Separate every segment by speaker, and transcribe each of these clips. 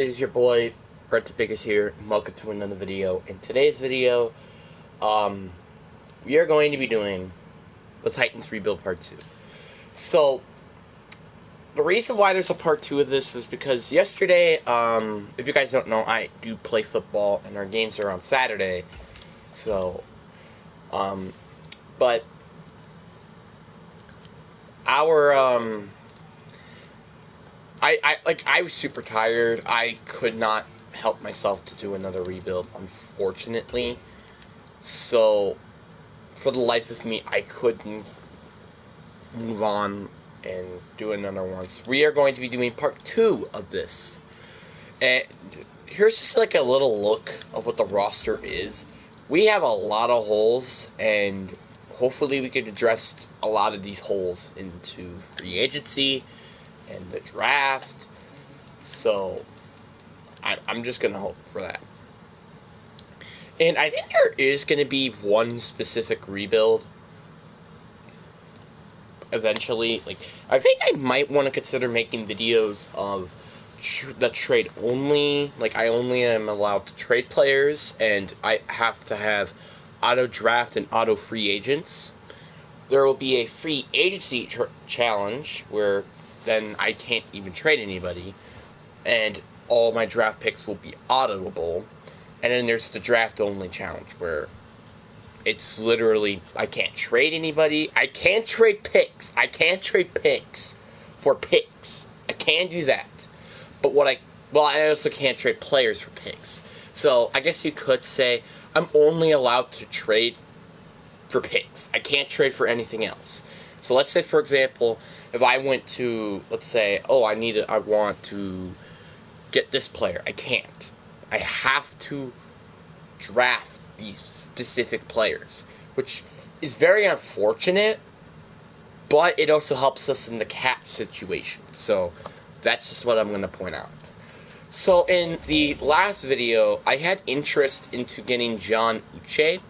Speaker 1: It is your boy, Brett the Biggest here, and welcome to another video. In today's video, we are going to be doing the Titans Rebuild Part 2. So, the reason why there's a Part 2 of this was because yesterday, if you guys don't know, I do play football, and our games are on Saturday. So, but our, I was super tired. I could not help myself to do another rebuild, unfortunately. So, for the life of me, I couldn't move on and do another one. So we are going to be doing part 2 of this. And here's just like a little look of what the roster is. We have a lot of holes, and hopefully we can address a lot of these holes into free agency and the draft. So, I'm just going to hope for that. And I think there is going to be one specific rebuild eventually. Like, I think I might want to consider making videos of the trade only. Like, I only am allowed to trade players, and I have to have auto draft and auto free agents. There will be a free agency challenge where then I can't even trade anybody, and all my draft picks will be auditable. And then there's the draft-only challenge, where it's literally, I can't trade anybody. I can't trade picks. I can't trade picks for picks. I can do that. But I also can't trade players for picks. So, I guess you could say, I'm only allowed to trade for picks. I can't trade for anything else. So, let's say, for example, if I went to, let's say, I want to get this player. I can't. I have to draft these specific players, which is very unfortunate, but it also helps us in the cap situation. So that's just what I'm going to point out. So in the last video, I had interest into getting John Uche.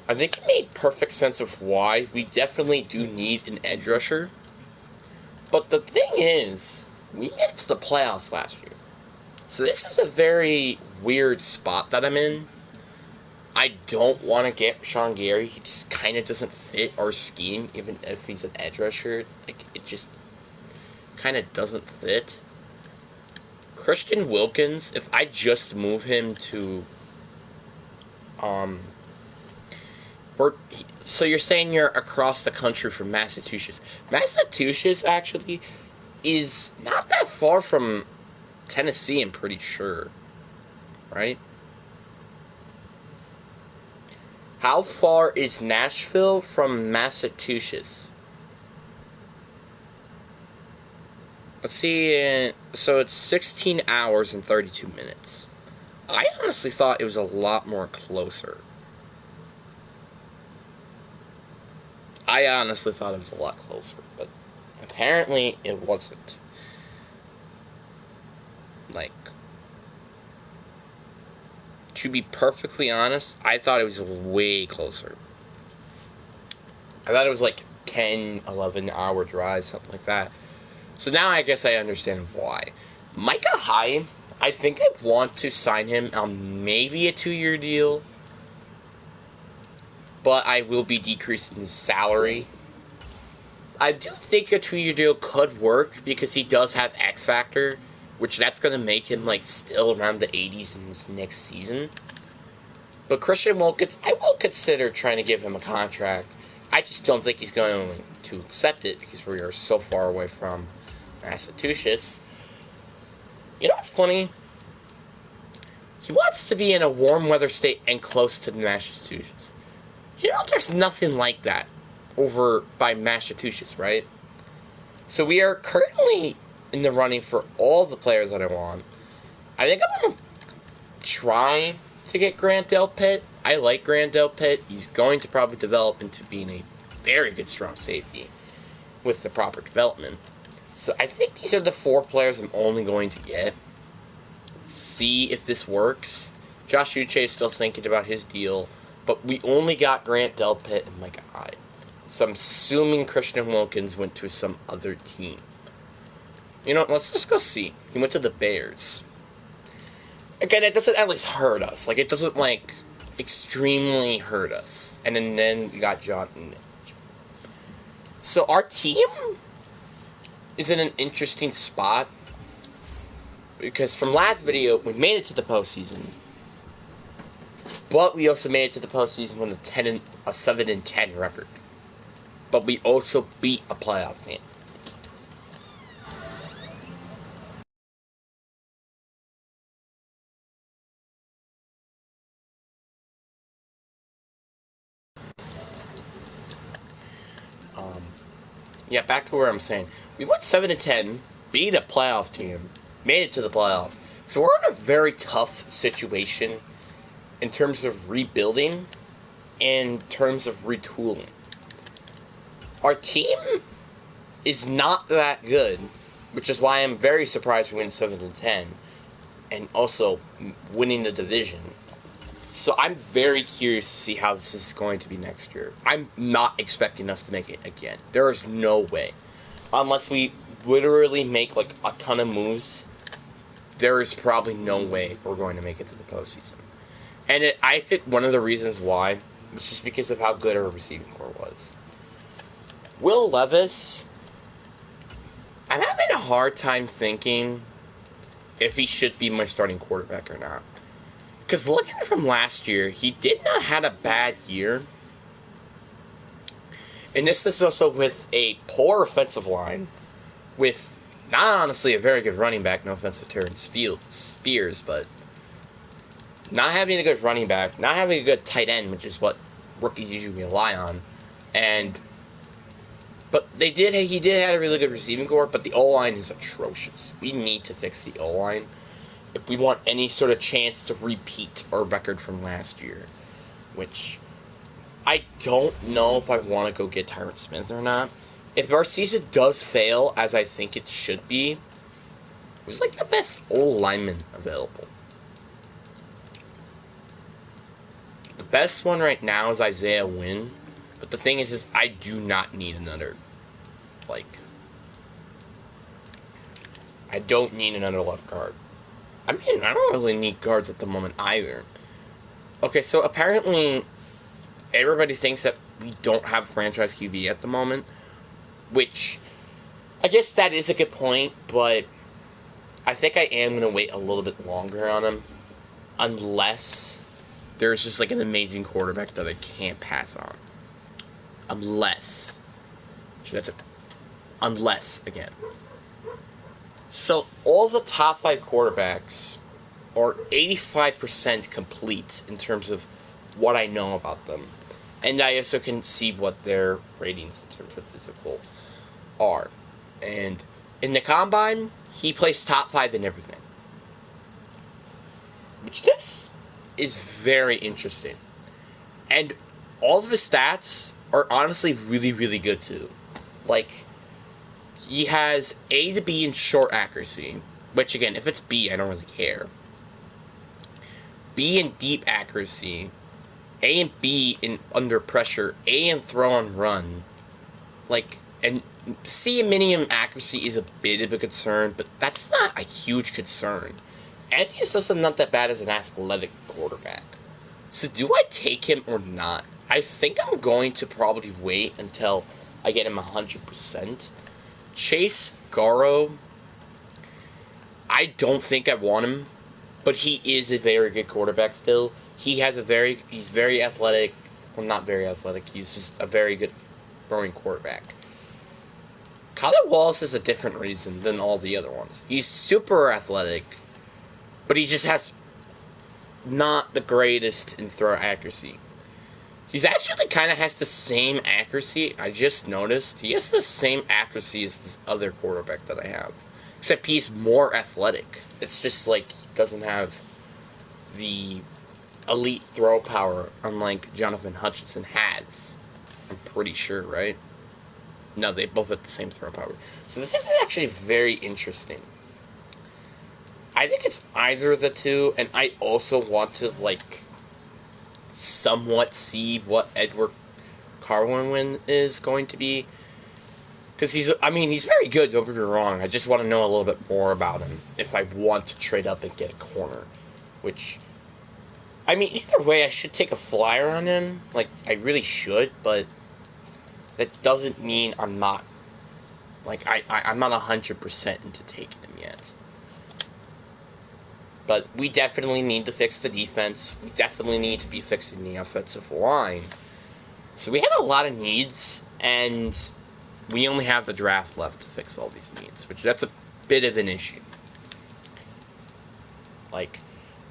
Speaker 1: I think it made perfect sense of why. We definitely do need an edge rusher. But the thing is, we made it to the playoffs last year. So this is a very weird spot that I'm in. I don't want to get Sean Gary. He just kind of doesn't fit our scheme, even if he's an edge rusher. Like, it just kind of doesn't fit. Christian Wilkins, if I just move him to... So you're saying you're across the country from Massachusetts. Massachusetts, actually, is not that far from Tennessee, I'm pretty sure. Right? How far is Nashville from Massachusetts? Let's see. So it's 16 hours and 32 minutes. I honestly thought it was a lot more closer. I honestly thought it was a lot closer, but apparently it wasn't. Like, to be perfectly honest, I thought it was way closer. I thought it was like 10, 11 hour drive, something like that. So now I guess I understand why. Micah Hyde, I think I want to sign him on maybe a 2-year deal, but I will be decreasing his salary. I do think a 2-year deal could work because he does have X Factor, which that's going to make him like still around the 80s in his next season. But Christian Wilkins, I will consider trying to give him a contract. I just don't think he's going to accept it because we are so far away from Massachusetts. You know what's funny? He wants to be in a warm weather state and close to Massachusetts. You know, there's nothing like that over by Massachusetts, right? So we are currently in the running for all the players that I want. I think I'm going to try to get Grant Delpit. I like Grant Delpit. He's going to probably develop into being a very good strong safety with the proper development. So I think these are the 4 players I'm only going to get. See if this works. Josh Uche is still thinking about his deal, but we only got Grant Delpit and Micah Hyde. So I'm assuming Christian Wilkins went to some other team. You know, let's just go see. He went to the Bears. Again, it doesn't at least hurt us. Like, it doesn't, like, extremely hurt us. And then we got John. So our team is in an interesting spot. Because from last video, we made it to the postseason. But we also made it to the postseason with a 7-10 record. But we also beat a playoff team. Yeah, back to where I'm saying. We went 7-10, beat a playoff team, made it to the playoffs. So we're in a very tough situation in terms of rebuilding, in terms of retooling. Our team is not that good, which is why I'm very surprised we win 7-10, and also winning the division. So I'm very curious to see how this is going to be next year. I'm not expecting us to make it again. There is no way. Unless we literally make like a ton of moves, there is probably no way we're going to make it to the postseason. And I think one of the reasons why was just because of how good our receiving core was. Will Levis, I'm having a hard time thinking if he should be my starting quarterback or not. Because looking from last year, he did not have a bad year. And this is also with a poor offensive line, with not honestly a very good running back, no offense to Terrence Spears, but not having a good running back, not having a good tight end, which is what rookies usually rely on. But he did have a really good receiving core, but the O-line is atrocious. We need to fix the O-line if we want any sort of chance to repeat our record from last year, which I don't know if I want to go get Tyron Smith or not. If our season does fail, as I think it should be, who's like the best old lineman available? The best one right now is Isaiah Wynn, but the thing is I do not need another, I don't need another left guard. I mean, I don't really need guards at the moment either. Okay, so apparently everybody thinks that we don't have a franchise QB at the moment, which I guess that is a good point, but I think I am going to wait a little bit longer on him unless there's just like an amazing quarterback that I can't pass on. Unless again. So, all the top 5 quarterbacks are 85% complete in terms of what I know about them. And I also can see what their ratings in terms of physical are. And in the Combine, he placed top 5 in everything. Which this is very interesting. And all of his stats are honestly really, really good too. Like, he has A to B in short accuracy, which again, if it's B, I don't really care. B in deep accuracy, A and B in under pressure, A in throw and run. And C in minimum accuracy is a bit of a concern, but that's not a huge concern. And he's also not that bad as an athletic quarterback. So do I take him or not? I think I'm going to probably wait until I get him 100%. Chase Garo, I don't think I want him, but he is a very good quarterback still. He's very athletic. Well, not very athletic. He's just a very good throwing quarterback. Kyler Wallace is a different reason than all the other ones. He's super athletic, but he just has not the greatest in throw accuracy. He's actually kind of has the same accuracy. I just noticed. He has the same accuracy as this other quarterback that I have. Except he's more athletic. It's just like he doesn't have the elite throw power unlike Jonathan Hutchinson has. I'm pretty sure, right? No, they both have the same throw power. So this is actually very interesting. I think it's either of the two, and I also want to, somewhat see what Edward Carwin is going to be. Because he's very good, don't get me wrong. I just want to know a little bit more about him if I want to trade up and get a corner. Which, I mean, either way, I should take a flyer on him. Like, I really should, but that doesn't mean I'm not, like, I'm not 100% into taking him yet. But we definitely need to fix the defense. We definitely need to be fixing the offensive line. So we have a lot of needs, and we only have the draft left to fix all these needs, which that's a bit of an issue. Like,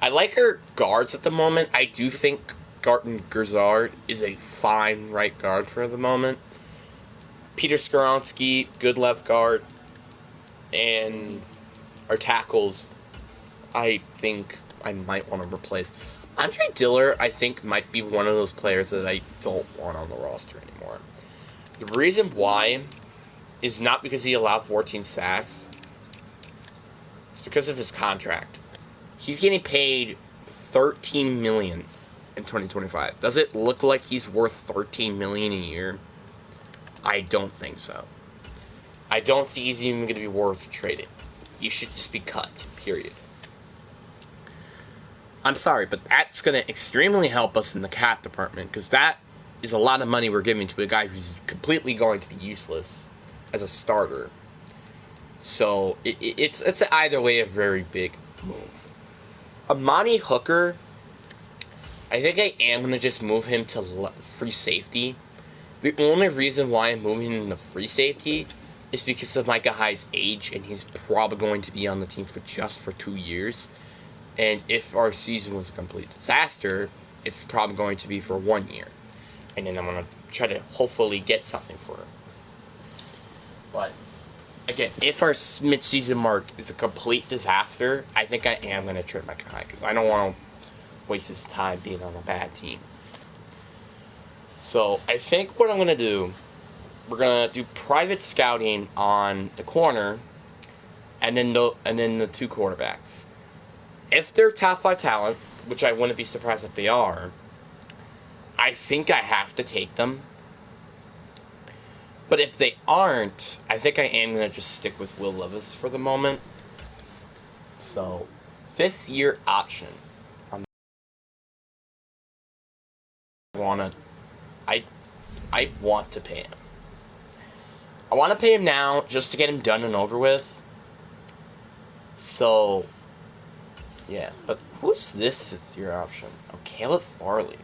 Speaker 1: I like our guards at the moment. I do think Garten Gerzard is a fine right guard for the moment. Peter Skoronsky, good left guard. And our tackles, I think I might want to replace. Andre Diller, I think, might be one of those players that I don't want on the roster anymore. The reason why is not because he allowed 14 sacks. It's because of his contract. He's getting paid $13 million in 2025. Does it look like he's worth $13 million a year? I don't think so. I don't think he's even going to be worth trading. He should just be cut, period. I'm sorry, but that's going to extremely help us in the cap department, because that is a lot of money we're giving to a guy who's completely going to be useless as a starter. So it's either way a very big move. Amani Hooker, I think I am going to just move him to free safety. The only reason why I'm moving him to free safety is because of my guy's age, and he's probably going to be on the team for 2 years. And if our season was a complete disaster, it's probably going to be for 1 year. And then I'm going to try to hopefully get something for him. But, again, if our mid-season mark is a complete disaster, I think I am going to trade my guy, because I don't want to waste his time being on a bad team. So, I think what I'm going to do, we're going to do private scouting on the corner, and then the two quarterbacks. If they're top 5 talent, which I wouldn't be surprised if they are, I think I have to take them. But if they aren't, I think I am going to just stick with Will Levis for the moment. So, 5th year option. I want to pay him. I want to pay him now just to get him done and over with. So, yeah. But who's this 5th year option? Oh, Caleb Farley.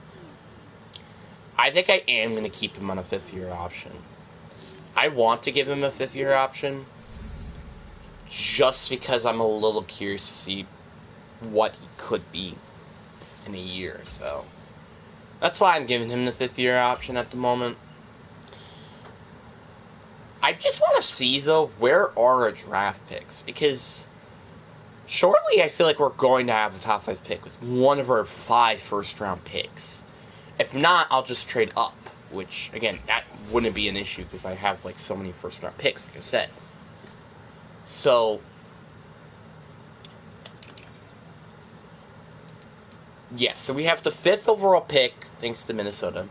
Speaker 1: I think I am going to keep him on a 5th year option. I want to give him a 5th year option just because I'm a little curious to see what he could be in a year or so. That's why I'm giving him the 5th year option at the moment. I just want to see, though, where are our draft picks? Because shortly I feel like we're going to have a top 5 pick with one of our 5 first-round picks. If not, I'll just trade up, which, again, that wouldn't be an issue because I have, like, so many first-round picks, like I said. So, yeah, so we have the 5th overall pick, thanks to Minnesota.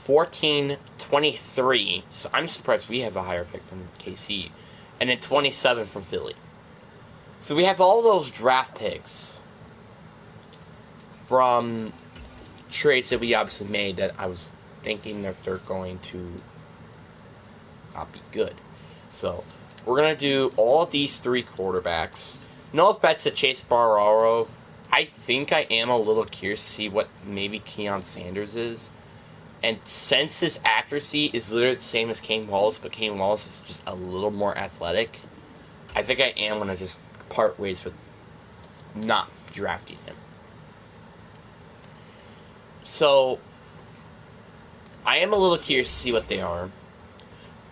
Speaker 1: 14-23, so I'm surprised we have a higher pick from KC. And then 27 from Philly. So we have all those draft picks from trades that we obviously made that I was thinking that they're going to not be good. So we're going to do all these 3 quarterbacks. No offense to Chase Bararo. I think I am a little curious to see what maybe Keon Sanders is. And since his accuracy is literally the same as Kane Wallace, but Kane Wallace is just a little more athletic, I think I am going to just part ways with not drafting him. So, I am a little curious to see what they are.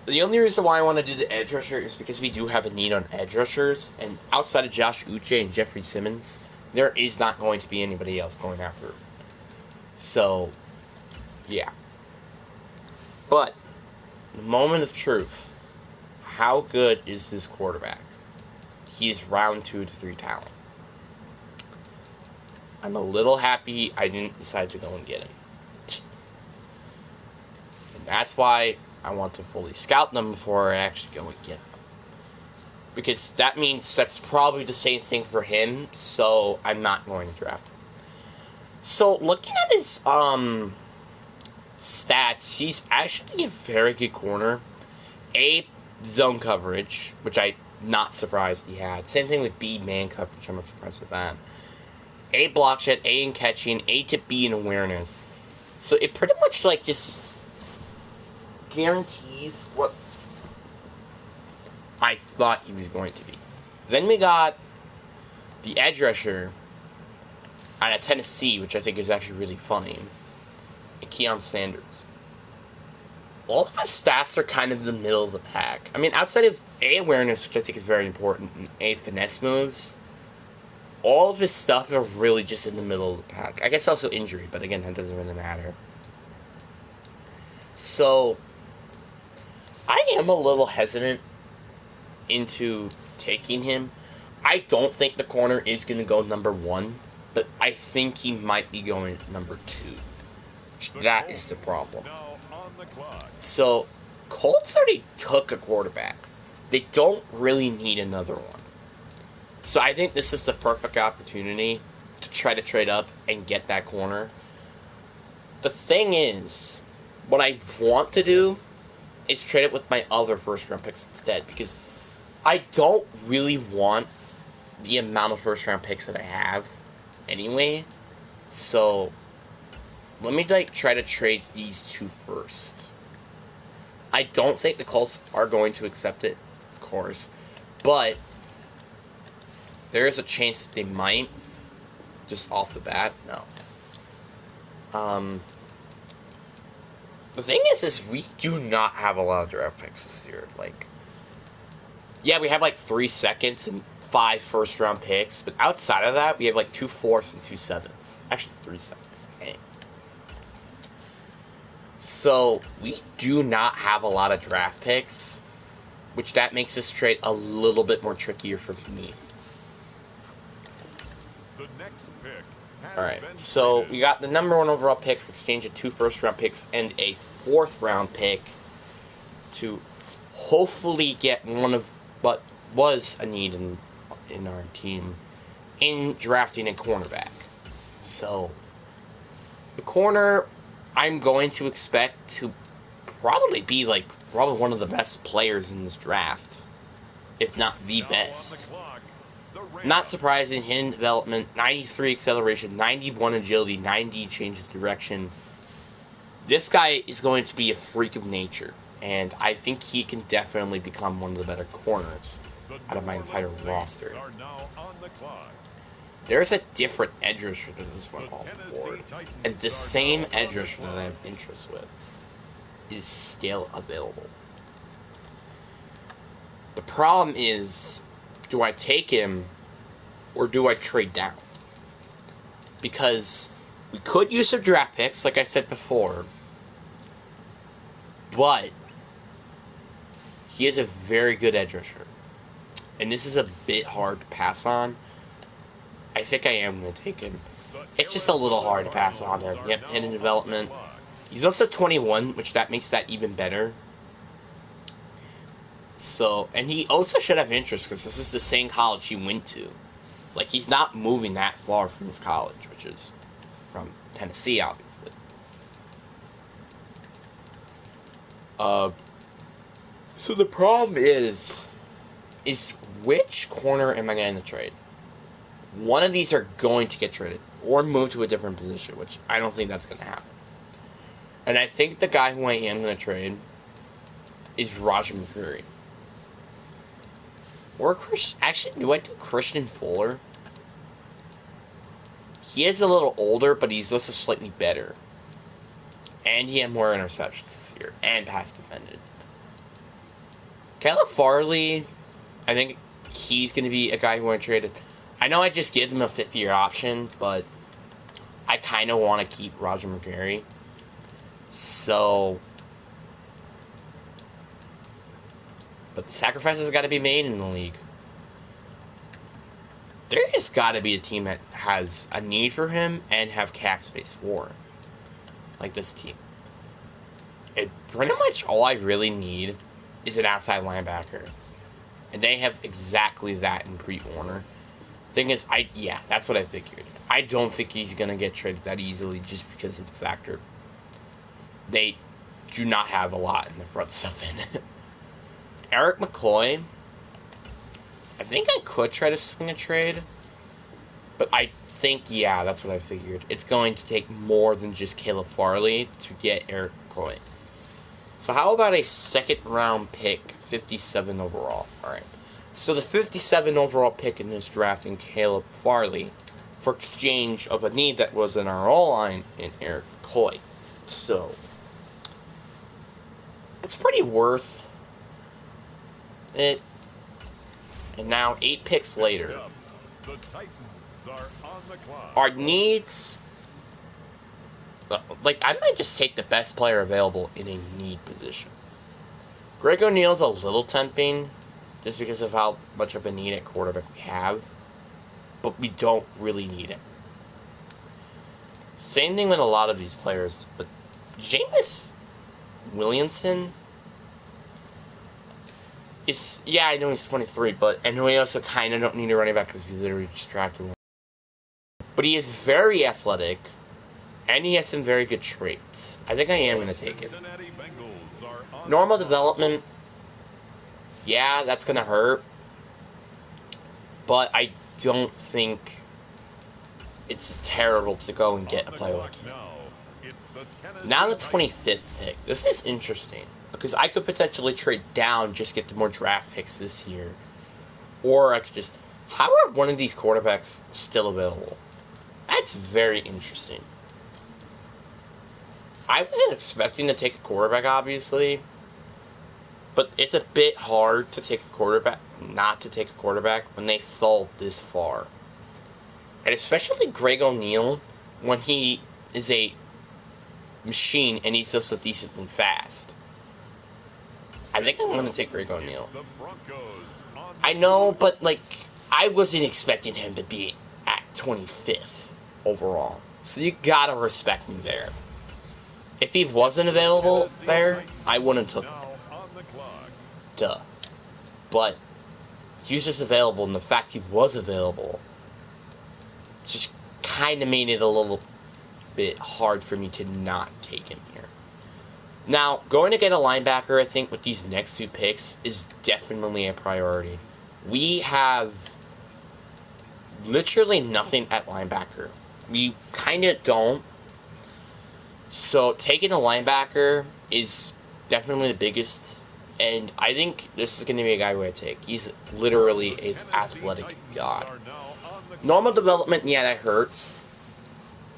Speaker 1: The only reason why I want to do the edge rusher is because we do have a need on edge rushers, and outside of Josh Uche and Jeffrey Simmons, there is not going to be anybody else going after him. So, yeah. But, the moment of truth, how good is this quarterback? He's round 2 to 3 talent. I'm a little happy I didn't decide to go and get him. And that's why I want to fully scout them before I actually go and get them. Because that means that's probably the same thing for him, so I'm not going to draft him. So, looking at his stats, he's actually a very good corner. A, zone coverage, which I'm not surprised he had. Same thing with B, man coverage, I'm not surprised with that. A, block shed, A in catching, A to B in awareness. So it pretty much, like, just guarantees what I thought he was going to be. Then we got the edge rusher out of Tennessee, which I think is actually really funny, and Keon Sanders. All of his stats are kind of the middle of the pack. I mean, outside of A, awareness, which I think is very important, and A, finesse moves, all of his stuff are really just in the middle of the pack. I guess also injury, but again, that doesn't really matter. So, I am a little hesitant into taking him. I don't think the corner is going to go number 1, but I think he might be going number 2. That is the problem. So, Colts already took a quarterback. They don't really need another one. So I think this is the perfect opportunity to try to trade up and get that corner. The thing is, what I want to do is trade it with my other first-round picks instead, because I don't really want the amount of first-round picks that I have anyway. So let me try to trade these two first. I don't think the Colts are going to accept it, of course, but there is a chance that they might, just off the bat. No. The thing is we do not have a lot of draft picks this year. Like, yeah, we have like 3 seconds and 5 first-round picks, but outside of that, we have like 2 fourths and 2 sevenths. Actually, 3 sevenths. Okay. So we do not have a lot of draft picks, which that makes this trade a little bit more trickier for me. Alright, so we got the number 1 overall pick for exchange of 2 first-round picks and a 4th-round pick to hopefully get one of what was a need in our team in drafting a cornerback. So, the corner, I'm going to expect to probably be probably one of the best players in this draft, if not the best. Not surprising, hidden development, 93 acceleration, 91 agility, 90 change of direction. This guy is going to be a freak of nature, and I think he can definitely become one of the better corners out of my entire roster. There's a different edge rusher than this one off the board, and the same edge rusher that I have interest with is still available. The problem is, do I take him or do I trade down? Because we could use some draft picks, like I said before, but he is a very good edge rusher, and this is a bit hard to pass on. I think I am going to take him. It's just a little hard to pass on him. Yep, hidden development. He's also 21, which that makes that even better. So, and he also should have interest because this is the same college he went to. Like, he's not moving that far from his college, which is from Tennessee, obviously. So the problem is which corner am I going to trade? One of these are going to get traded or move to a different position, which I don't think that's going to happen. And I think the guy who I am going to trade is Roger McCreary. Or actually, do I do Christian Fuller? He is a little older, but he's also slightly better. And he had more interceptions this year, and pass defended. Caleb Farley, I think he's going to be a guy who I traded. I know I just gave him a 5th-year option, but I kind of want to keep Roger McCreary. So, but sacrifices got to be made in the league. There has got to be a team that has a need for him and have cap space for him. Like this team. And pretty much all I really need is an outside linebacker. And they have exactly that in Bree Warner. Thing is, yeah, that's what I figured. I don't think he's going to get traded that easily just because of the factor they do not have a lot in the front seven. Eric McCoy, I think I could try to swing a trade, but I think, yeah, that's what I figured. It's going to take more than just Caleb Farley to get Eric McCoy. So how about a second round pick, 57 overall? Alright. So the 57 overall pick in this draft in Caleb Farley for exchange of a need that was in our O-line in Eric McCoy. So it's pretty worth it. And now 8 picks later, our needs, like, I might just take the best player available in a need position. Greg O'Neal's a little tempting, just because of how much of a need at quarterback we have, but we don't really need it. Same thing with a lot of these players, but Jameis Williamson is, yeah, I know he's 23, but I know we also kind of don't need a running back because we literally just drafted one. But he is very athletic, and he has some very good traits. I think I am going to take it. Normal development, yeah, that's going to hurt. But I don't think it's terrible to go and get a player like him. Now the 25th pick. This is interesting, because I could potentially trade down, just get the more draft picks this year. Or I could just... How are one of these quarterbacks still available? That's very interesting. I wasn't expecting to take a quarterback, obviously. But it's a bit hard to take a quarterback, not to take a quarterback, when they fall this far. And especially Greg O'Neal, when he is a machine and he's also decently fast. I think I'm going to take Greg O'Neal. I know, but, like, I wasn't expecting him to be at 25th overall. So you gotta respect me there. If he wasn't available there, I wouldn't have took him. Duh. But he was just available, and the fact he was available just kind of made it a little bit hard for me to not take him here. Now, going to get a linebacker, I think, with these next 2 picks is definitely a priority. We have literally nothing at linebacker. We kind of don't. So, taking a linebacker is definitely the biggest. And I think this is going to be a guy who I take. He's literally an athletic god. Normal development, yeah, that hurts.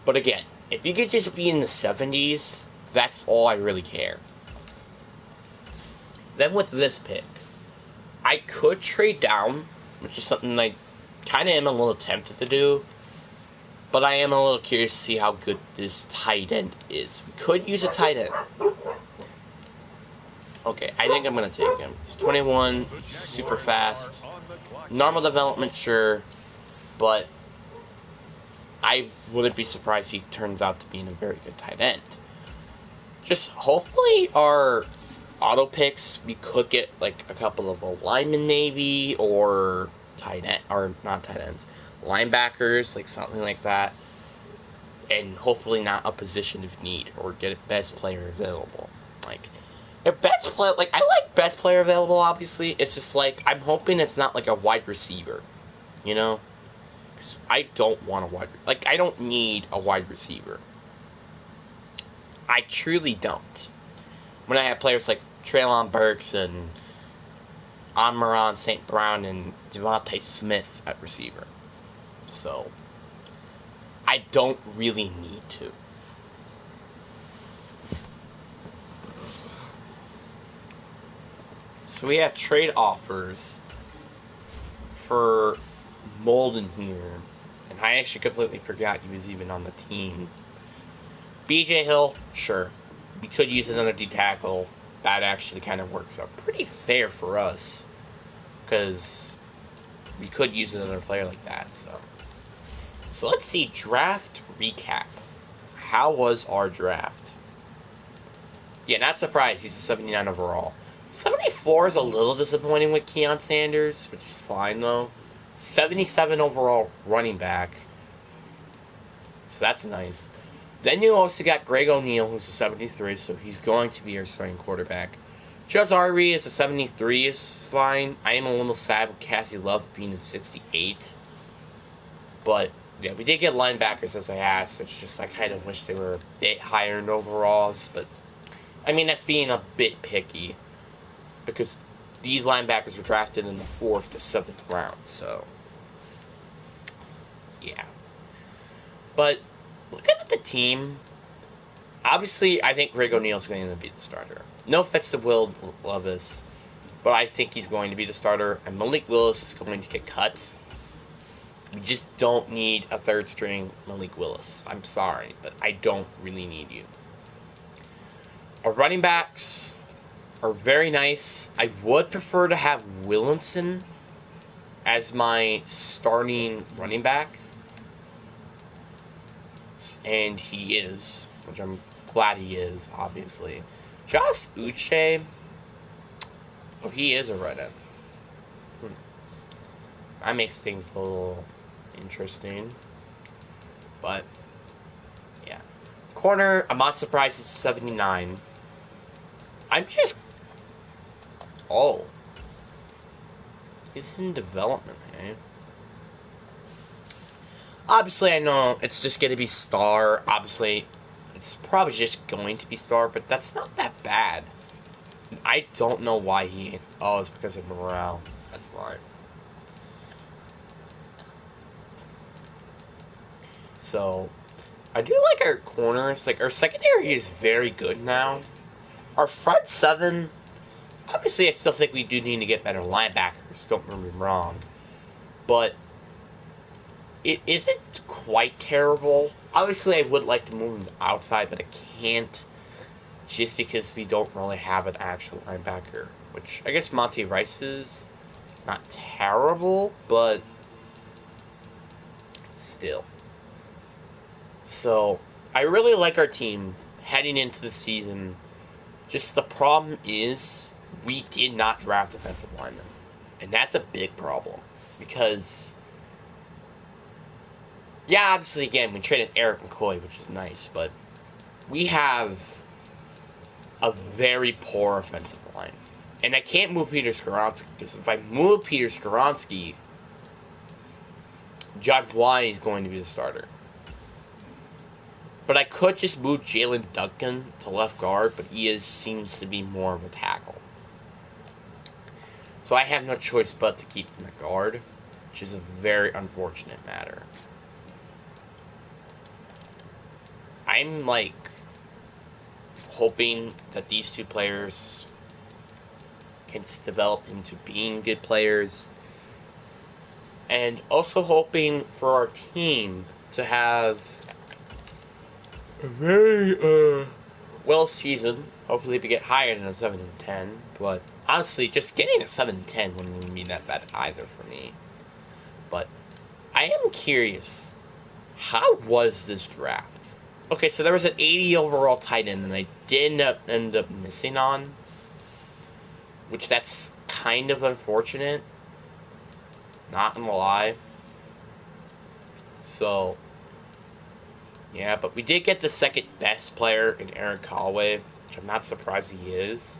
Speaker 1: But again, if you could just be in the 70s, that's all I really care. Then with this pick, I could trade down, which is something I kind of am a little tempted to do. But I am a little curious to see how good this tight end is. We could use a tight end. Okay, I think I'm going to take him. He's 21, super fast. Normal development, sure. But I wouldn't be surprised he turns out to be a very good tight end. Just hopefully our auto picks, we could get like a couple of linemen maybe, or tight end, or not tight ends, linebackers, like something like that. And hopefully not a position of need, or get a best player available. Like, best player, like, I like best player available, obviously. It's just like, I'm hoping it's not like a wide receiver, you know? Because I don't want a like, I don't need a wide receiver. I truly don't. When I have players like Treylon Burks and Amon-Ra St. Brown and Devontae Smith at receiver. So, I don't really need to. So we have trade offers for Molden here. And I actually completely forgot he was even on the team. BJ Hill, sure. We could use another D-tackle. That actually kind of works out pretty fair for us. Because we could use another player like that. So let's see. Draft recap. How was our draft? Yeah, not surprised. He's a 79 overall. 74 is a little disappointing with Keon Sanders, which is fine though. 77 overall running back. So that's nice. Then you also got Greg O'Neal, who's a 73, so he's going to be your starting quarterback. Just Ari is a 73 is fine. I am a little sad with Cassie Love being a 68. But, yeah, we did get linebackers as I asked. It's just I kind of wish they were a bit higher in overalls. But, I mean, that's being a bit picky. Because these linebackers were drafted in the 4th to 7th round. So, yeah. But, looking at the team, obviously, I think Greg O'Neal's going to be the starter. No offense to Will Levis, but I think he's going to be the starter, and Malik Willis is going to get cut. We just don't need a third string Malik Willis. I'm sorry, but I don't really need you. Our running backs are very nice. I would prefer to have Willinson as my starting running back, and he is, which I'm glad he is, obviously. Josh Uche, oh, he is a red end. That makes things a little interesting. But, yeah. Corner, I'm not surprised it's 79. I'm just... Oh. He's in development, eh? Obviously, I know it's just going to be star. Obviously, it's probably just going to be star, but that's not that bad. I don't know why he... Oh, it's because of morale. That's why. So, I do like our corners. Like, our secondary is very good now. Our front seven... Obviously, I still think we do need to get better linebackers. Don't get me wrong. But... it isn't quite terrible. Obviously, I would like to move him outside, but I can't just because we don't really have an actual linebacker. Which, I guess Monty Rice is not terrible, but still. So, I really like our team heading into the season. Just the problem is, we did not draft defensive linemen. And that's a big problem. Because... yeah, obviously, again, we traded Eric McCoy, which is nice, but we have a very poor offensive line. And I can't move Peter Skoronski, because if I move Peter Skoronski, John Bly is going to be the starter. But I could just move Jalen Duncan to left guard, but he seems to be more of a tackle. So I have no choice but to keep him at guard, which is a very unfortunate matter. I'm, like, hoping that these two players can just develop into being good players. And also hoping for our team to have a very, well season. Hopefully we get higher than a 7-10. But, honestly, just getting a 7-10 wouldn't even be that bad either for me. But, I am curious. How was this draft? Okay, so there was an 80 overall tight end, and I did end up missing on. Which, that's kind of unfortunate. Not gonna lie. So, yeah, but we did get the second best player in Aaron Callaway, which I'm not surprised he is.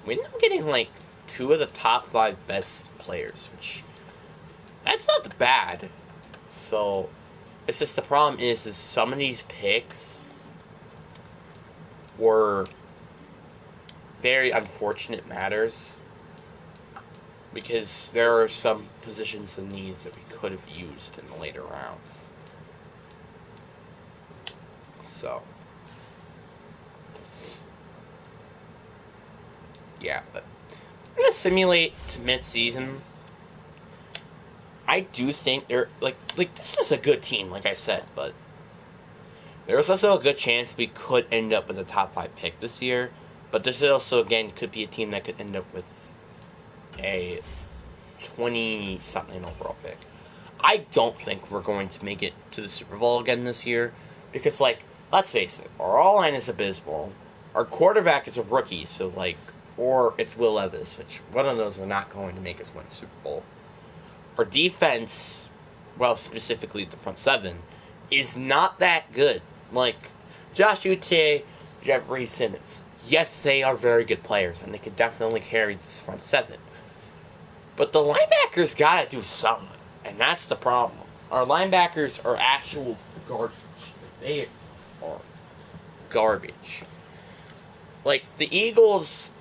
Speaker 1: We ended up getting, like, 2 of the top 5 best players, which, that's not bad. So... it's just the problem is some of these picks were very unfortunate matters because there are some positions and needs that we could have used in the later rounds. So, yeah, but I'm going to simulate to mid-season. I do think they're like this is a good team, like I said, but there's also a good chance we could end up with a top 5 pick this year. But this is also, again, could be a team that could end up with a 20-something overall pick. I don't think we're going to make it to the Super Bowl again this year because, like, let's face it, our all-line is abysmal. Our quarterback is a rookie, so like, or it's Will Levis, which one of those are not going to make us win the Super Bowl. Our defense, well, specifically the front seven, is not that good. Like, Josh Uche, Jeffrey Simmons. Yes, they are very good players, and they could definitely carry this front seven. But the linebackers gotta do something, and that's the problem. Our linebackers are actual garbage. They are garbage. Like, the Eagles...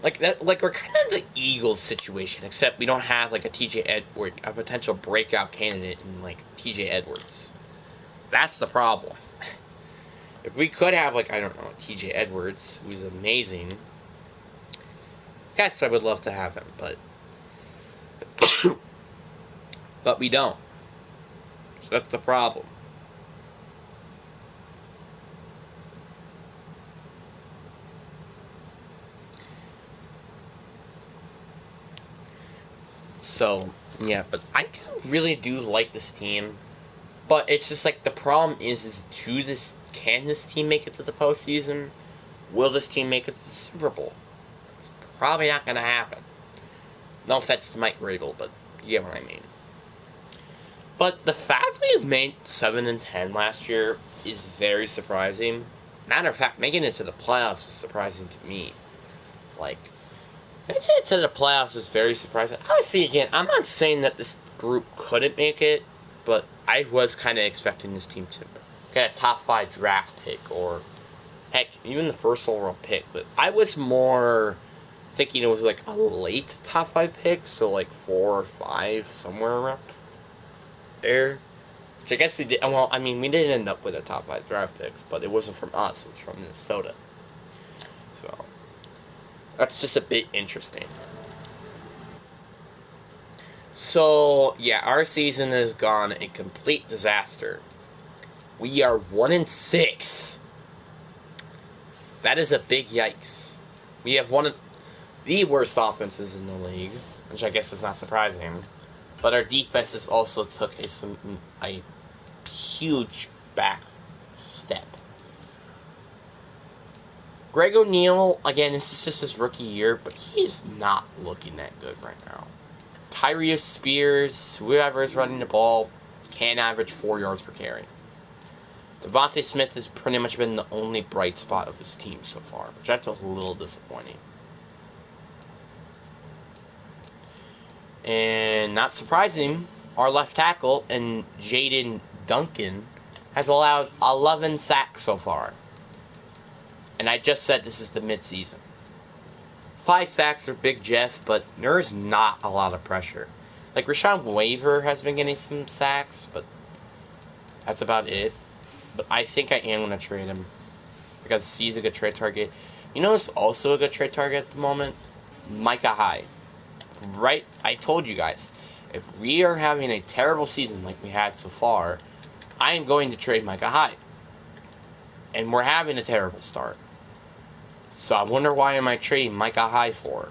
Speaker 1: Like we're kind of the Eagles situation, except we don't have like a a potential breakout candidate in like TJ Edwards. That's the problem. If we could have like, I don't know, TJ Edwards, who's amazing, yes, I would love to have him, but we don't. So that's the problem. So, yeah, but I really do like this team. But it's just like the problem is can this team make it to the postseason? Will this team make it to the Super Bowl? It's probably not going to happen. No offense to Mike Vrabel, but you get what I mean. But the fact we have made 7-10 last year is very surprising. Matter of fact, making it to the playoffs was surprising to me. Like, making it to the playoffs is very surprising. Obviously, again, I'm not saying that this group couldn't make it, but I was kind of expecting this team to get a top 5 draft pick, or heck, even the first overall pick. But I was more thinking it was like a late top 5 pick, so like 4 or 5, somewhere around there. Which I guess we did. Well, I mean, we did end up with a top 5 draft picks, but it wasn't from us, it was from Minnesota. So that's just a bit interesting. So, yeah, our season has gone a complete disaster. We are 1-6. That is a big yikes. We have one of the worst offenses in the league, which I guess is not surprising. But our defenses also took a huge back step. Greg O'Neal, again, this is just his rookie year, but he is not looking that good right now. Tyrius Spears, whoever is running the ball, can average 4 yards per carry. Devontae Smith has pretty much been the only bright spot of his team so far, which that's a little disappointing. And not surprising, our left tackle, and Jaden Duncan, has allowed 11 sacks so far. And I just said this is the midseason. 5 sacks for Big Jeff, but there's not a lot of pressure. Like, Rashawn Waver has been getting some sacks, but that's about it. But I think I am going to trade him, because he's a good trade target. You know who's also a good trade target at the moment? Micah Hyde. Right? I told you guys, if we are having a terrible season like we had so far, I am going to trade Micah Hyde. And we're having a terrible start. So I wonder why am I trading Micah Hyde for?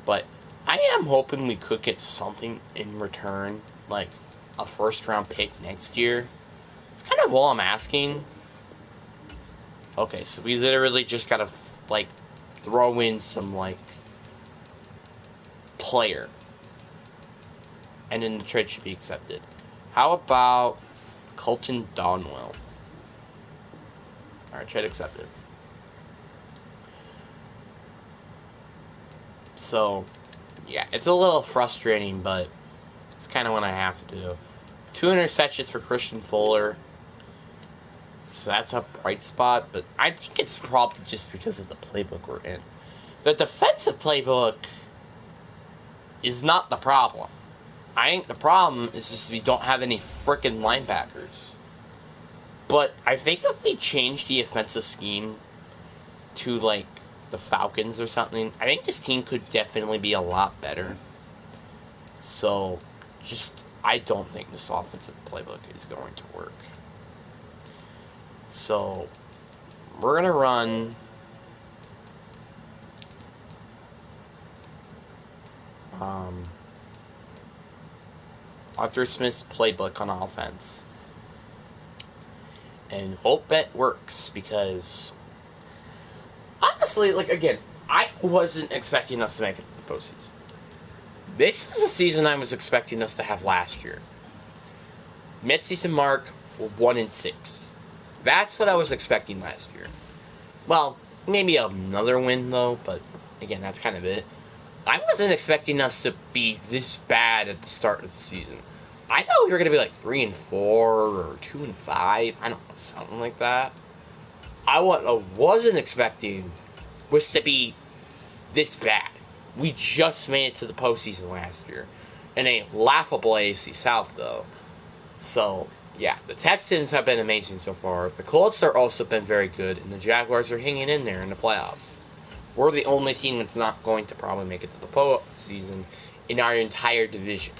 Speaker 1: But I am hoping we could get something in return, like a first round pick next year. It's kind of all I'm asking. Okay, so we literally just gotta like throw in some like player, and then the trade should be accepted. How about Colton Donwell? Alright, trade accepted. So, yeah, it's a little frustrating, but it's kind of what I have to do. 2 interceptions for Christian Fuller. So that's a bright spot, but I think it's probably just because of the playbook we're in. The defensive playbook is not the problem. I think the problem is just we don't have any freaking linebackers. But I think if we change the offensive scheme to, like, the Falcons or something, I think this team could definitely be a lot better. So, I don't think this offensive playbook is going to work. So, we're going to run Arthur Smith's playbook on offense. And hope that works, because honestly, like, again, I wasn't expecting us to make it to the postseason. This is a season I was expecting us to have last year. Mid-season mark, 1-6. That's what I was expecting last year. Well, maybe another win, though, but again, that's kind of it. I wasn't expecting us to be this bad at the start of the season. I thought we were going to be like 3-4 or 2-5. I don't know, something like that. What I wasn't expecting was to be this bad. We just made it to the postseason last year. In a laughable AFC South, though. So, yeah, the Texans have been amazing so far. The Colts have also been very good, and the Jaguars are hanging in there in the playoffs. We're the only team that's not going to probably make it to the postseason in our entire division.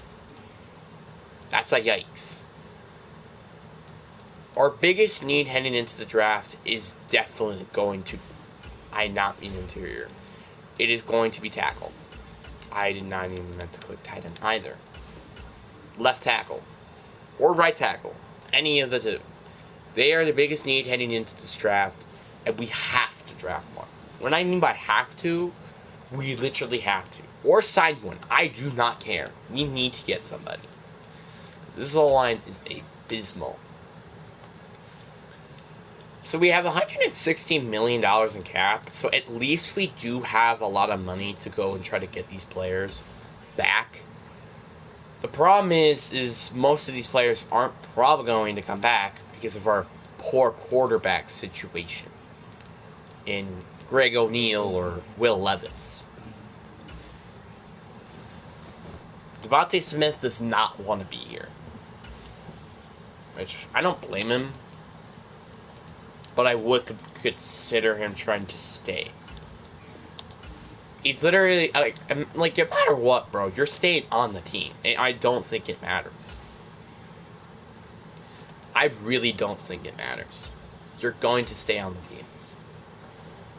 Speaker 1: That's a yikes. Our biggest need heading into the draft is definitely going to, not mean interior. It is going to be tackle. I did not even meant to click tight end either. Left tackle. Or right tackle. Any of the two. They are the biggest need heading into this draft, and we have to draft one. What I mean by have to, we literally have to. Or sign one. I do not care. We need to get somebody. This O-line is abysmal. So we have $116 million in cap, so at least we do have a lot of money to go and try to get these players back. The problem is most of these players aren't probably going to come back because of our poor quarterback situation in Greg O'Neal or Will Levis. Devontae Smith does not want to be here, which I don't blame him, but I would consider him trying to stay. He's literally, like, no matter what, bro, you're staying on the team. And I don't think it matters. I really don't think it matters. You're going to stay on the team.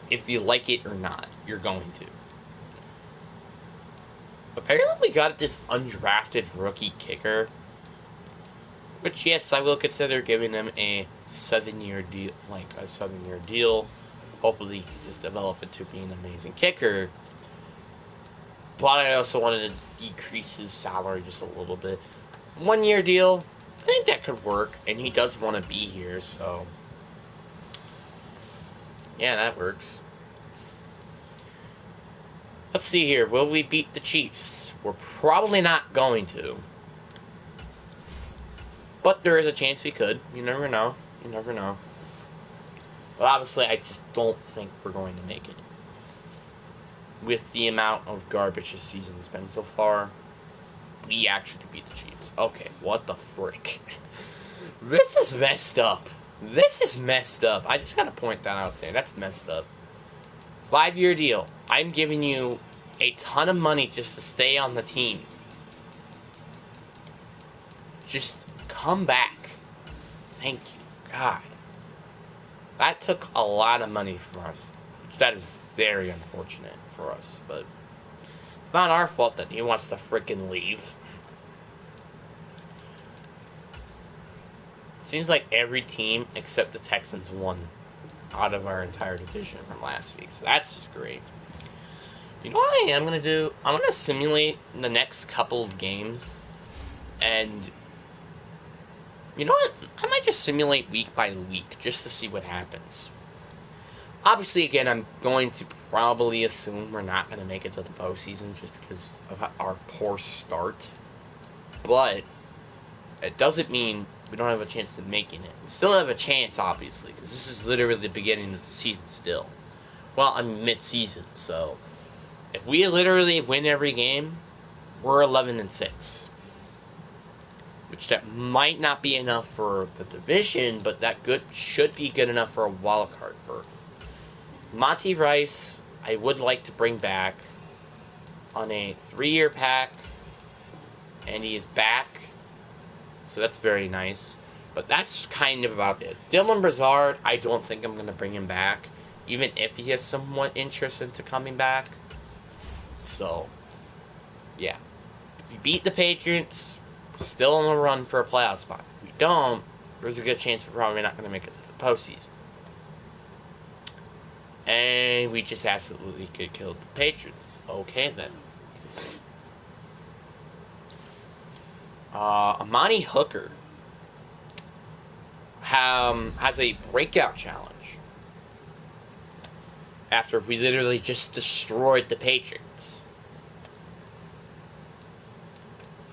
Speaker 1: If you like it or not, you're going to. Apparently we got this undrafted rookie kicker, which, yes, I will consider giving him a 7-year deal. Hopefully just develop into being an amazing kicker. But I also wanted to decrease his salary just a little bit. 1-year deal, I think that could work, and he does want to be here, so yeah, that works. Let's see here. Will we beat the Chiefs? We're probably not going to. But there is a chance we could. You never know. You never know. But obviously, I just don't think we're going to make it. With the amount of garbage this season's been so far, we actually could beat the Chiefs. Okay, what the frick? This is messed up. This is messed up. I just gotta point that out there. That's messed up. 5-year deal. I'm giving you a ton of money just to stay on the team. Just come back. Thank you. God. That took a lot of money from us. That is very unfortunate for us, but it's not our fault that he wants to frickin' leave. Seems like every team except the Texans won out of our entire division from last week, so that's just great. You know what I am going to do? I'm going to simulate the next couple of games, and you know what? I might just simulate week by week just to see what happens. Obviously, again, I'm going to probably assume we're not going to make it to the postseason just because of our poor start. But it doesn't mean we don't have a chance of making it. We still have a chance, obviously, because this is literally the beginning of the season still. Well, I'm mid-season, so if we literally win every game, we're 11-6. Which that might not be enough for the division, but that should be good enough for a wild card berth. Monty Rice, I would like to bring back on a 3-year pack, and he is back, so that's very nice. But that's kind of about it. Dylan Brazard, I don't think I'm going to bring him back, even if he has somewhat interest into coming back. So, yeah. If we beat the Patriots, still on the run for a playoff spot. If we don't, there's a good chance we're probably not going to make it to the postseason. And we just absolutely could kill the Patriots. Okay, then. Amani Hooker has a breakout challenge after we literally just destroyed the Patriots.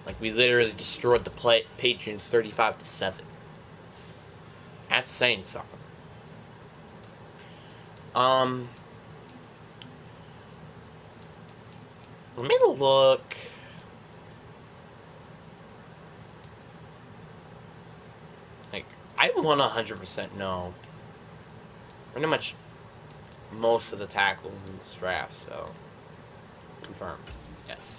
Speaker 1: Like, we literally destroyed the Patriots 35-7. That's saying something. Let me look. Like, I want to 100% know pretty much most of the tackles in this draft, so confirmed. Yes.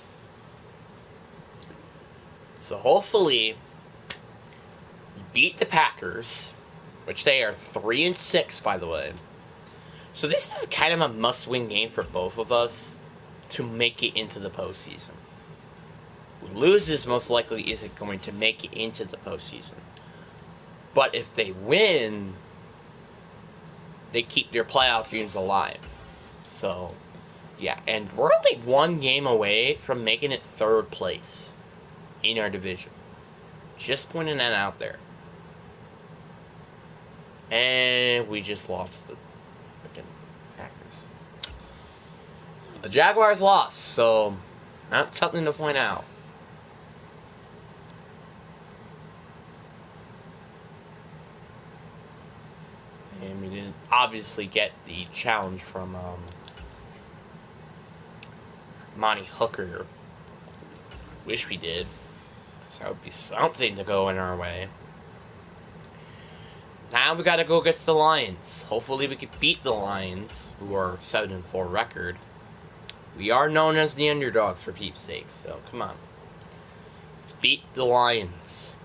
Speaker 1: So hopefully we beat the Packers, which they are 3-6, by the way. So this is kind of a must-win game for both of us to make it into the postseason. Who loses most likely isn't going to make it into the postseason. But if they win, they keep their playoff dreams alive. So, yeah. And we're only one game away from making it third place in our division. Just pointing that out there. And we just lost the freaking Packers. The Jaguars lost, so that's something to point out. And we didn't obviously get the challenge from Monty Hooker. Wish we did. So that would be something to go in our way. Now we gotta go against the Lions. Hopefully we can beat the Lions, who are 7-4 record. We are known as the underdogs for peeps' sake, so come on. Let's beat the Lions.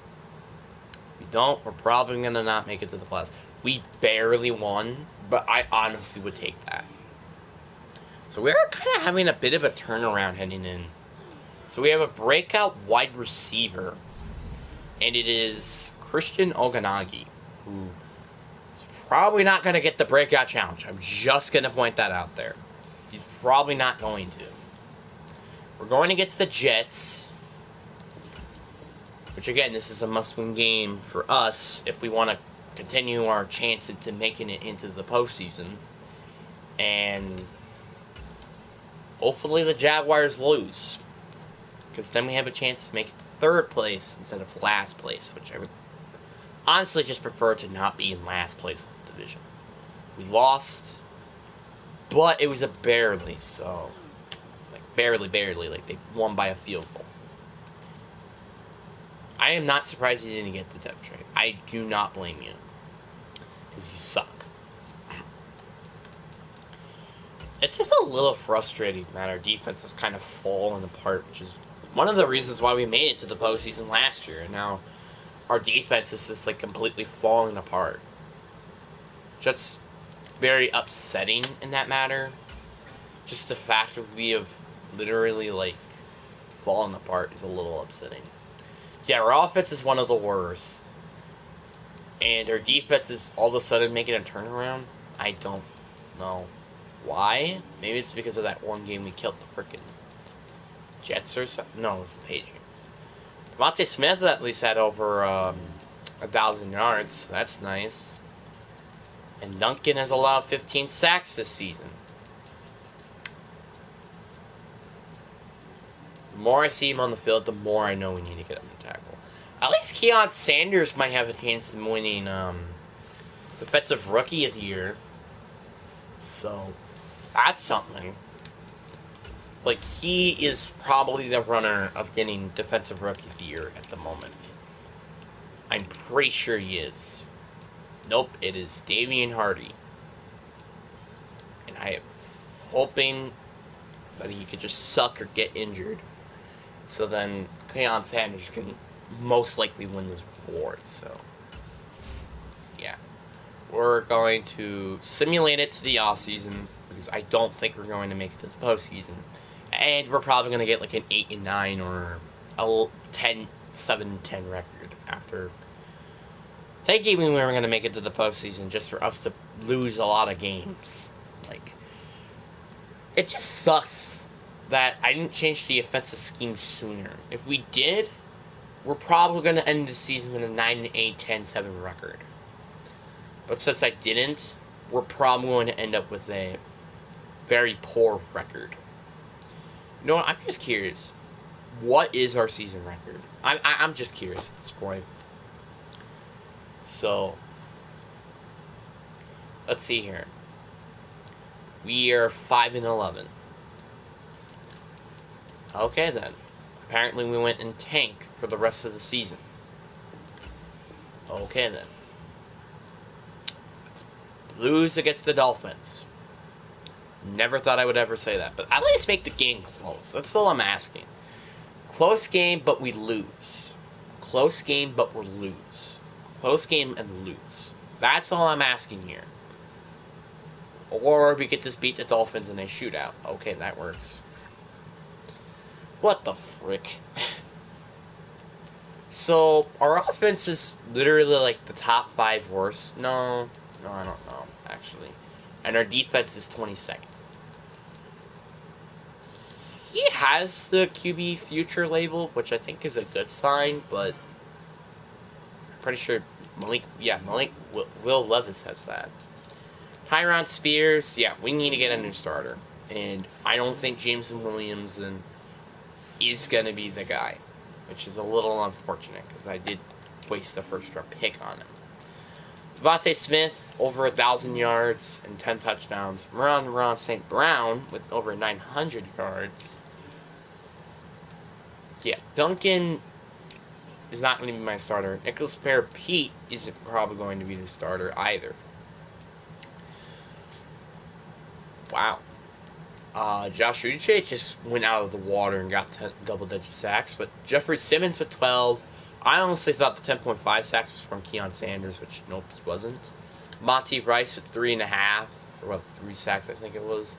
Speaker 1: If we don't, we're probably gonna not make it to the playoffs. We barely won, but I honestly would take that. So we're kind of having a bit of a turnaround heading in. So we have a breakout wide receiver, and it is Christian Ogunagi, who is probably not going to get the breakout challenge. I'm just going to point that out there. He's probably not going to. We're going against the Jets, which again, this is a must-win game for us if we want to continue our chances to making it into the postseason. And hopefully the Jaguars lose, because then we have a chance to make it to third place instead of last place, which I would honestly just prefer to not be in last place in the division. We lost, but it was a barely, so like barely, like they won by a field goal. I am not surprised you didn't get the depth trade. I do not blame you, because you suck. It's just a little frustrating that our defense is kind of falling apart, which is one of the reasons why we made it to the postseason last year. And now our defense is just like completely falling apart. Just very upsetting in that matter. Just the fact that we have literally like fallen apart is a little upsetting. Yeah, our offense is one of the worst, and our defense is all of a sudden making a turnaround. I don't know why. Maybe it's because of that one game we killed the frickin' Jets or something. No, it was the Patriots. Devontae Smith at least had over 1,000 yards. That's nice. And Duncan has allowed 15 sacks this season. The more I see him on the field, the more I know we need to get him to tackle. At least Keon Sanders might have a chance of winning Defensive Rookie of the Year. So, that's something. Like, he is probably the runner of getting Defensive Rookie of the Year at the moment. I'm pretty sure he is. Nope, it is Damian Hardy. And I am hoping that he could just suck or get injured. So then Keon Sanders can most likely win this award. So, yeah. We're going to simulate it to the offseason, because I don't think we're going to make it to the postseason. And we're probably going to get like an 8-9 or a 7-10 record after thinking we were going to make it to the postseason just for us to lose a lot of games. Like, it just sucks that I didn't change the offensive scheme sooner. If we did, we're probably going to end the season with a 9-8, 10-7 record. But since I didn't, we're probably going to end up with a very poor record. You know what? I'm just curious. What is our season record? I'm just curious at this point. So, let's see here. We are 5-11. Okay then. Apparently we went in tank for the rest of the season. Okay then. Let's lose against the Dolphins. Never thought I would ever say that, but at least make the game close. That's all I'm asking. Close game, but we lose. Close game, but we lose. Close game and lose. That's all I'm asking here. Or we could just beat the Dolphins in a shootout. Okay, that works. What the frick? So, our offense is literally like the top 5 worst. No, I don't know, actually. And our defense is 22nd. He has the QB future label, which I think is a good sign, but I'm pretty sure Will Levis has that. Tyron Spears, yeah, we need to get a new starter. And I don't think Jameson Williams is going to be the guy, which is a little unfortunate because I did waste the first round pick on him. Devontae Smith, over 1,000 yards and 10 touchdowns. Ron St. Brown with over 900 yards. Yeah, Duncan is not going to be my starter. Nicholas Pete isn't probably going to be the starter either. Wow. Josh Uche just went out of the water and got double-digit sacks, but Jeffrey Simmons with 12. I honestly thought the 10.5 sacks was from Keon Sanders, which nope, he wasn't. Monty Rice with 3.5, or 3 sacks I think it was.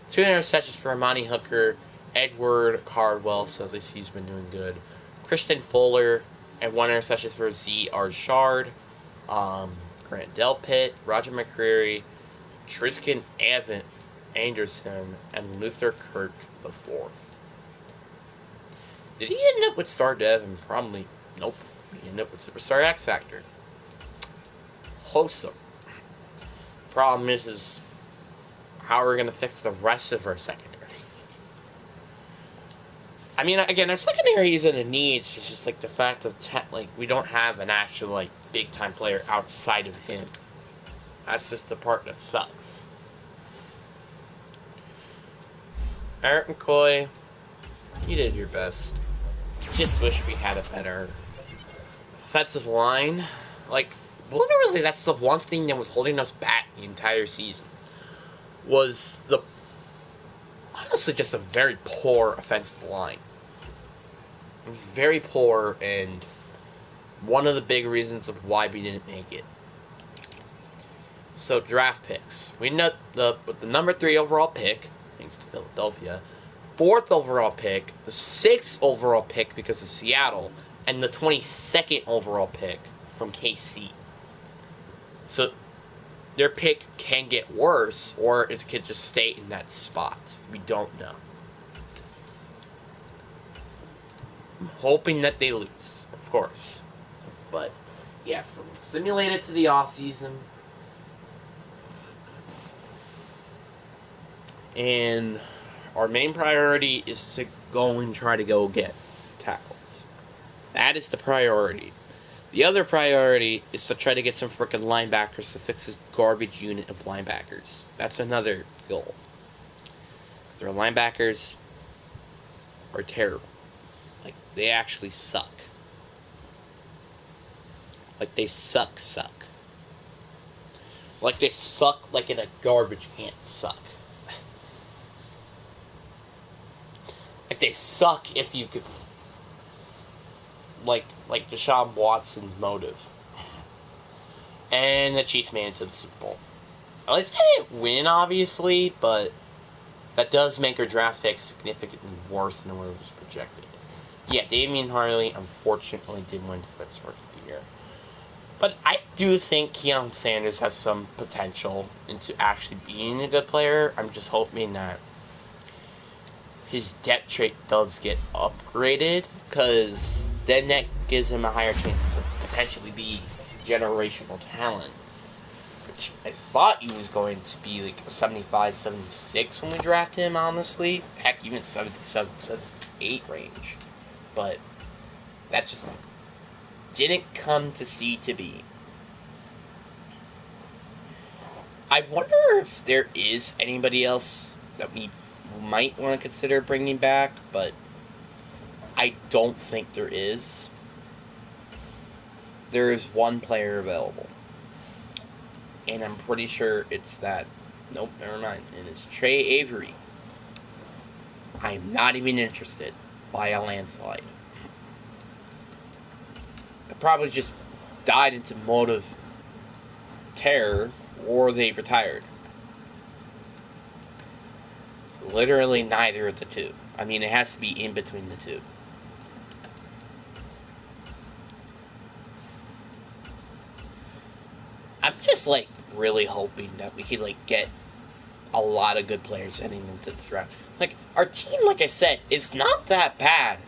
Speaker 1: 2 interceptions for Amani Hooker. Edward Cardwell, so at least he's been doing good. Christian Fuller, and 1 interception for Z.R. Shard. Grant Delpit, Roger McCreary, Tristan Anderson, and Luther Kirk IV. Did he end up with Star Dev? And probably, nope. He ended up with Superstar X Factor. Wholesome. Problem is how are we going to fix the rest of our secondary? I mean, again, our secondary isn't a need. It's just like the fact of we don't have an actual big time player outside of him. That's just the part that sucks. Eric McCoy, you did your best. Just wish we had a better offensive line. Literally, that's the one thing that was holding us back the entire season. Was honestly just a very poor offensive line. It was very poor, and one of the big reasons of why we didn't make it. So, draft picks. We know with the number 3 overall pick, thanks to Philadelphia, 4th overall pick, the 6th overall pick because of Seattle, and the 22nd overall pick from KC. So, their pick can get worse, or it could just stay in that spot. We don't know. I'm hoping that they lose, of course. But, yeah, so simulate it to the offseason. And our main priority is to go and try to go get tackles. That is the priority. The other priority is to try to get some frickin' linebackers to fix this garbage unit of linebackers. That's another goal. Their linebackers are terrible. They actually suck. They suck. They suck in a garbage can suck. They suck if you could... Like Deshaun Watson's motive. And the Chiefs made it to the Super Bowl. At least they didn't win, obviously, but that does make our draft pick significantly worse than what it was projected. Yeah, Damian Harley, unfortunately, did win Defensive Rookie of the Year. But I do think Keon Sanders has some potential into actually being a good player. I'm just hoping that his depth trait does get upgraded, because then that gives him a higher chance to potentially be generational talent. Which I thought he was going to be like 75, 76 when we drafted him, honestly. Heck, even 77, 78 range. But that just didn't come to see to be. I wonder if there is anybody else that we might want to consider bringing back, but I don't think there is. There is one player available. And I'm pretty sure it's that. Nope, never mind. And it's Trey Avery. I'm not even interested by a landslide. I probably just died into mode of terror, or they retired. It's literally neither of the two. I mean, it has to be in between the two. I'm just, like, really hoping that we could, like, get a lot of good players heading into the draft. Like, our team, like I said, is not that bad.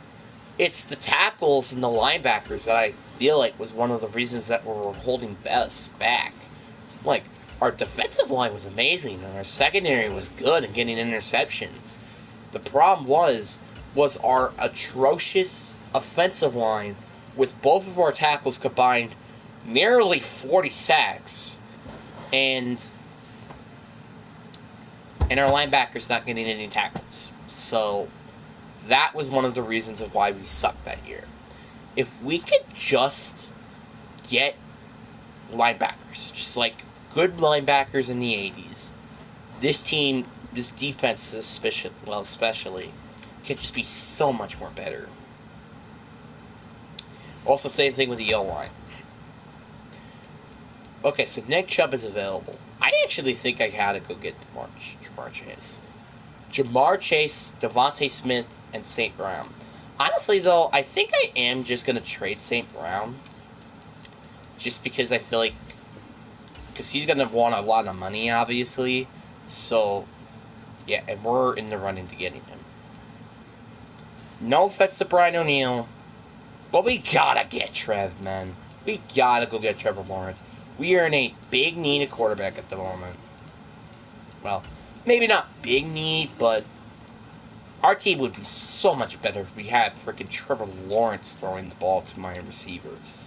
Speaker 1: It's the tackles and the linebackers that I feel like was one of the reasons that we're holding best back. Like, our defensive line was amazing, and our secondary was good and getting interceptions. The problem was our atrocious offensive line with both of our tackles combined nearly 40 sacks, and our linebackers not getting any tackles. So that was one of the reasons of why we sucked that year. If we could just get linebackers, just like good linebackers in the 80s, this team, this defense especially, could just be so much more better. Also, same thing with the O-line. Okay, so Nick Chubb is available. I actually think I gotta go get Jamar Chase. Jamar Chase, Devontae Smith, and St. Brown. Honestly, though, I think I am just gonna trade St. Brown. Just because I feel like... Because he's gonna want a lot of money, obviously. So, yeah, and we're in the running to getting him. No offense to Brian O'Neill, but we gotta get Trev, man. We gotta go get Trevor Lawrence. We are in a big need of quarterback at the moment. Well, maybe not big need, but our team would be so much better if we had freaking Trevor Lawrence throwing the ball to my receivers.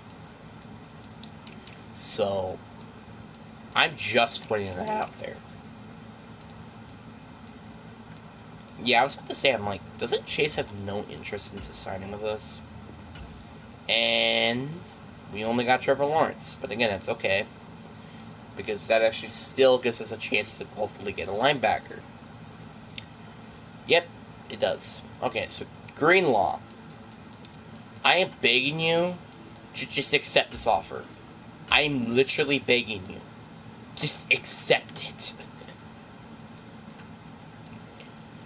Speaker 1: So, I'm just putting that out there. Yeah, I was about to say, I'm like, doesn't Chase have no interest into signing with us? And we only got Trevor Lawrence. But again, that's okay. Because that actually still gives us a chance to hopefully get a linebacker. Yep, it does. Okay, so Greenlaw. I am begging you to just accept this offer. I am literally begging you. Just accept it.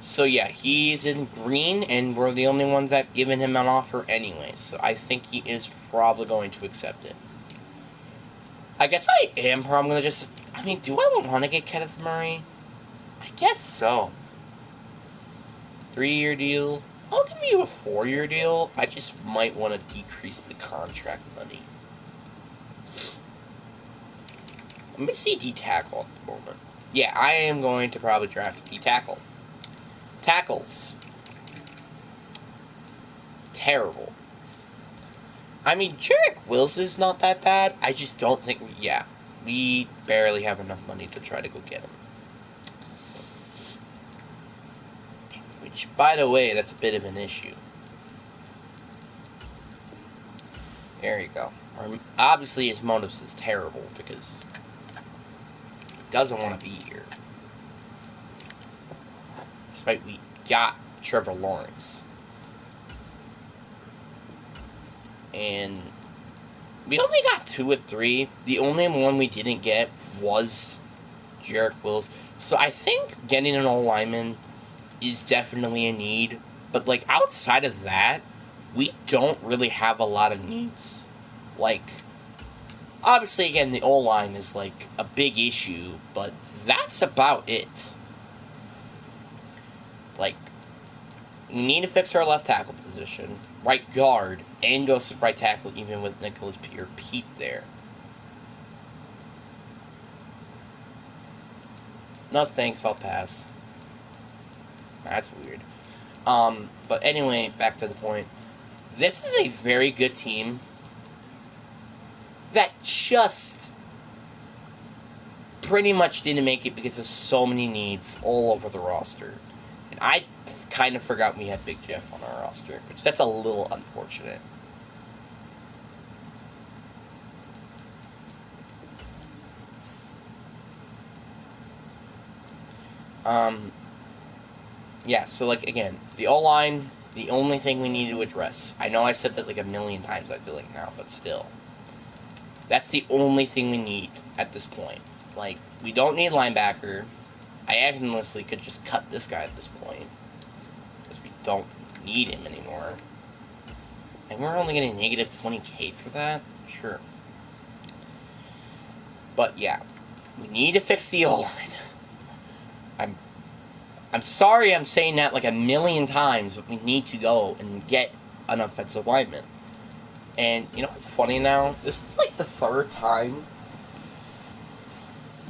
Speaker 1: So yeah, he's in green, and we're the only ones that given him an offer anyway. So I think he is probably going to accept it. I guess I am probably going to just... I mean, do I want to get Kenneth Murray? I guess so. 3-year deal. I'll give you a 4-year deal. I just might want to decrease the contract money. Let me see D-tackle at the moment. Yeah, I am going to probably draft D-tackle. Tackles. Terrible. I mean, Jarek Wills is not that bad. I just don't think... we barely have enough money to try to go get him. Which, by the way, that's a bit of an issue. There you go. Obviously, his motives is terrible because he doesn't want to be here. Despite we got Trevor Lawrence. And we only got 2 of 3. The only one we didn't get was Jarek Wills. So I think getting an O-lineman is definitely a need. But, like, outside of that, we don't really have a lot of needs. Like, Obviously, again, the O-line is, like, a big issue, but that's about it. Like, we need to fix our left tackle position, right guard, and go to right tackle, even with Nicholas Pete there. No thanks, I'll pass. That's weird. But anyway, back to the point. This is a very good team that just pretty much didn't make it because of so many needs all over the roster. And I kind of forgot we had Big Jeff on our roster, which that's a little unfortunate. Yeah, so, like, again, the O-line, the only thing we need to address. I know I said that, like, a million times, I feel like, now, but still. That's the only thing we need at this point. Like, we don't need linebacker. I honestly could just cut this guy at this point, because we don't need him anymore. And we're only getting negative 20k for that? Sure. But, yeah. We need to fix the O-line. I'm sorry I'm saying that like a million times, but we need to go and get an offensive lineman. And, you know what's funny now? This is like the third time.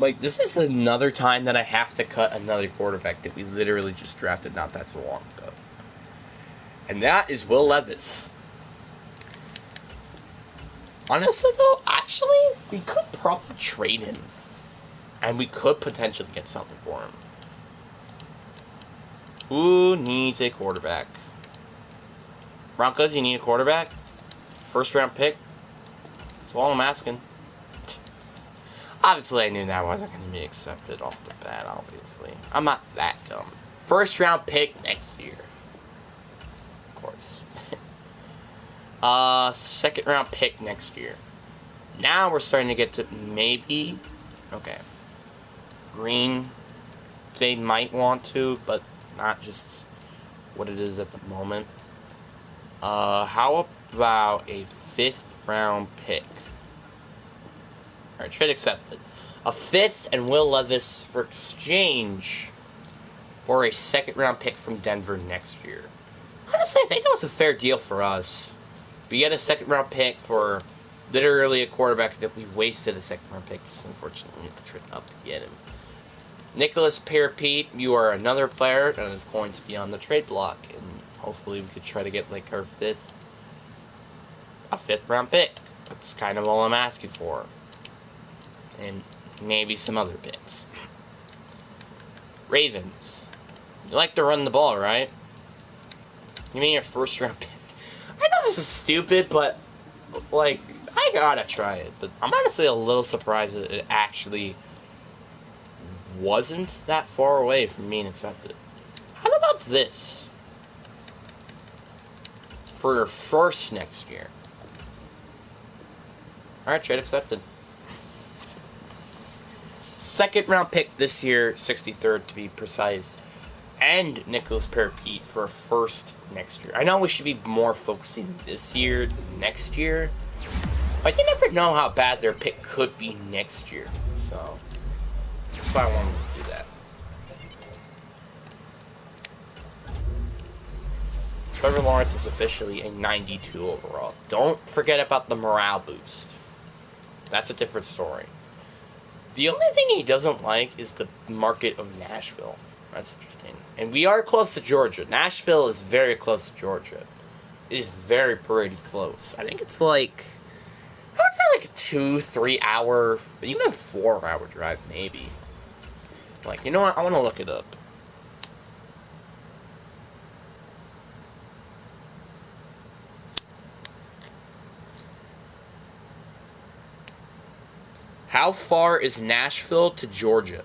Speaker 1: Like, this is another time that I have to cut another quarterback that we literally just drafted not that so long ago. And that is Will Levis. Honestly, though, actually, we could probably trade him. And we could potentially get something for him. Who needs a quarterback? Broncos, you need a quarterback? First round pick? That's all I'm asking. Obviously, I knew that wasn't going to be accepted off the bat, obviously. I'm not that dumb. First round pick next year. Of course. Second round pick next year. Now we're starting to get to maybe... Okay. Green, they might want to, but not just what it is at the moment. How about a 5th round pick? Alright, trade accepted. A 5th and Will Levis for exchange for a 2nd round pick from Denver next year. Honestly, I think that was a fair deal for us. We get a 2nd round pick for literally a quarterback that we wasted a 2nd round pick. Just unfortunately, we had to trade up to get him. Nicholas Pete, you are another player that is going to be on the trade block, and hopefully we could try to get like our 5th round pick. That's kind of all I'm asking for, and maybe some other picks. Ravens, you like to run the ball, right? You mean your 1st round pick? I know this is stupid, but like I gotta try it. But I'm honestly a little surprised that it actually wasn't that far away from being accepted. How about this? For your 1st next year. Alright, trade accepted. 2nd round pick this year, 63rd to be precise. And Nicholas Pete for a 1st next year. I know we should be more focusing this year than next year. But you never know how bad their pick could be next year. So that's why I wanted to do that. Trevor Lawrence is officially a 92 overall. Don't forget about the morale boost. That's a different story. The only thing he doesn't like is the market of Nashville. That's interesting. And we are close to Georgia. Nashville is very close to Georgia. It is very pretty close. I think it's like... I would say like a 2-3 hour, even a 4 hour drive, maybe. Like, you know what? I want to look it up. How far is Nashville to Georgia?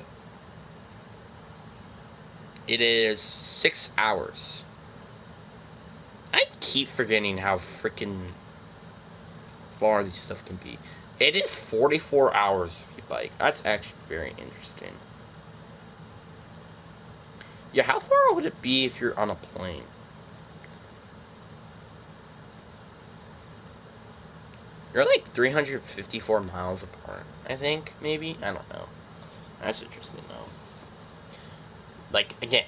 Speaker 1: It is 6 hours. I keep forgetting how freaking far these stuff can be. It is 44 hours if you bike. That's actually very interesting. Yeah, how far would it be if you're on a plane? You're like 354 miles apart, I think, maybe? I don't know. That's interesting, though. Like, again,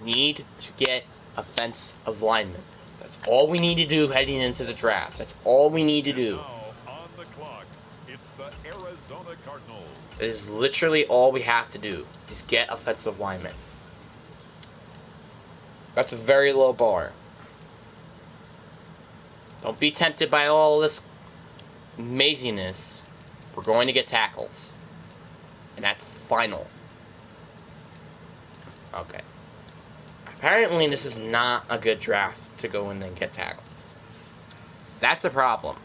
Speaker 1: need to get offensive linemen. That's all we need to do heading into the draft. That's all we need to do.
Speaker 2: Now on the clock, it's the Arizona Cardinals.
Speaker 1: It is literally all we have to do is get offensive linemen. That's a very low bar. Don't be tempted by all this amazingness. We're going to get tackles. And that's final. Okay. Apparently this is not a good draft to go in and get tackles. That's a problem.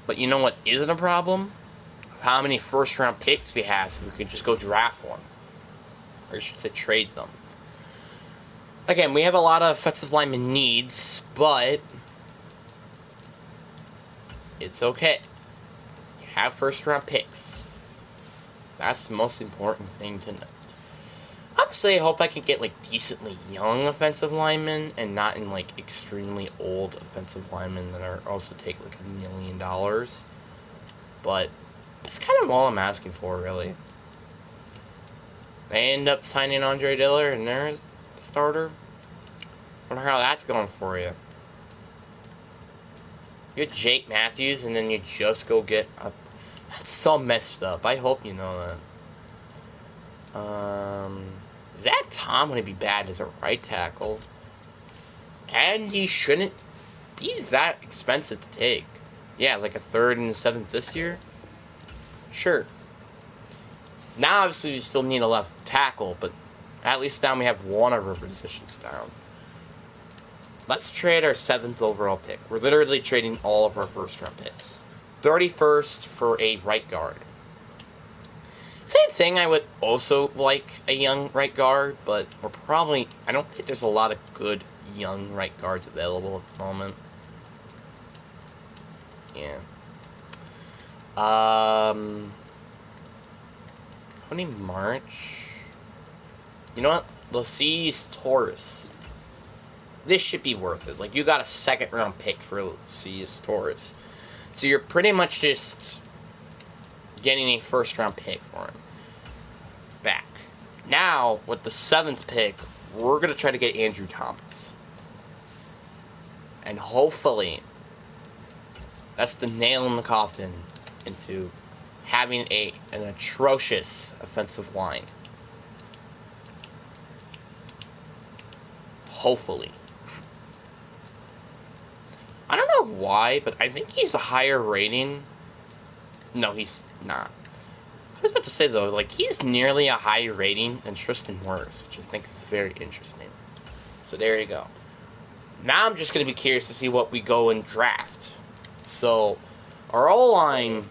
Speaker 1: But you know what isn't a problem? How many first round picks we have so we can just go draft one. Or I should say trade them. Again, we have a lot of offensive lineman needs, but it's okay. You have first round picks. That's the most important thing to know. Obviously, I hope I can get, like, decently young offensive linemen and not in, like, extremely old offensive linemen that are also take, like, $1 million. But it's kind of all I'm asking for, really. They end up signing Andre Diller and their starter. Wonder how that's going for you. You get Jake Matthews and then you just go get a... That's so messed up. I hope you know that. Zach Tom would be bad as a right tackle. And he shouldn't be that expensive to take. Yeah, like a 3rd and 7th this year? Sure. Now, obviously, we still need a left tackle, but at least now we have one of our positions down. Let's trade our 7th overall pick. We're literally trading all of our first-round picks. 31st for a right guard. Same thing, I would also like a young right guard, but we're probably... I don't think there's a lot of good young right guards available at the moment. Yeah. Tony March. You know what? Lacee's Taurus. This should be worth it. Like, you got a 2nd round pick for Lacee's Taurus. So you're pretty much just getting a 1st round pick for him back. Now, with the 7th pick, we're going to try to get Andrew Thomas. And hopefully, that's the nail in the coffin into having an atrocious offensive line. Hopefully. I don't know why, but I think he's a higher rating. No, he's not. I was about to say, though, like, he's nearly a higher rating than Tristan Wirfs, which I think is very interesting. So there you go. Now I'm just going to be curious to see what we go and draft. So, our O-line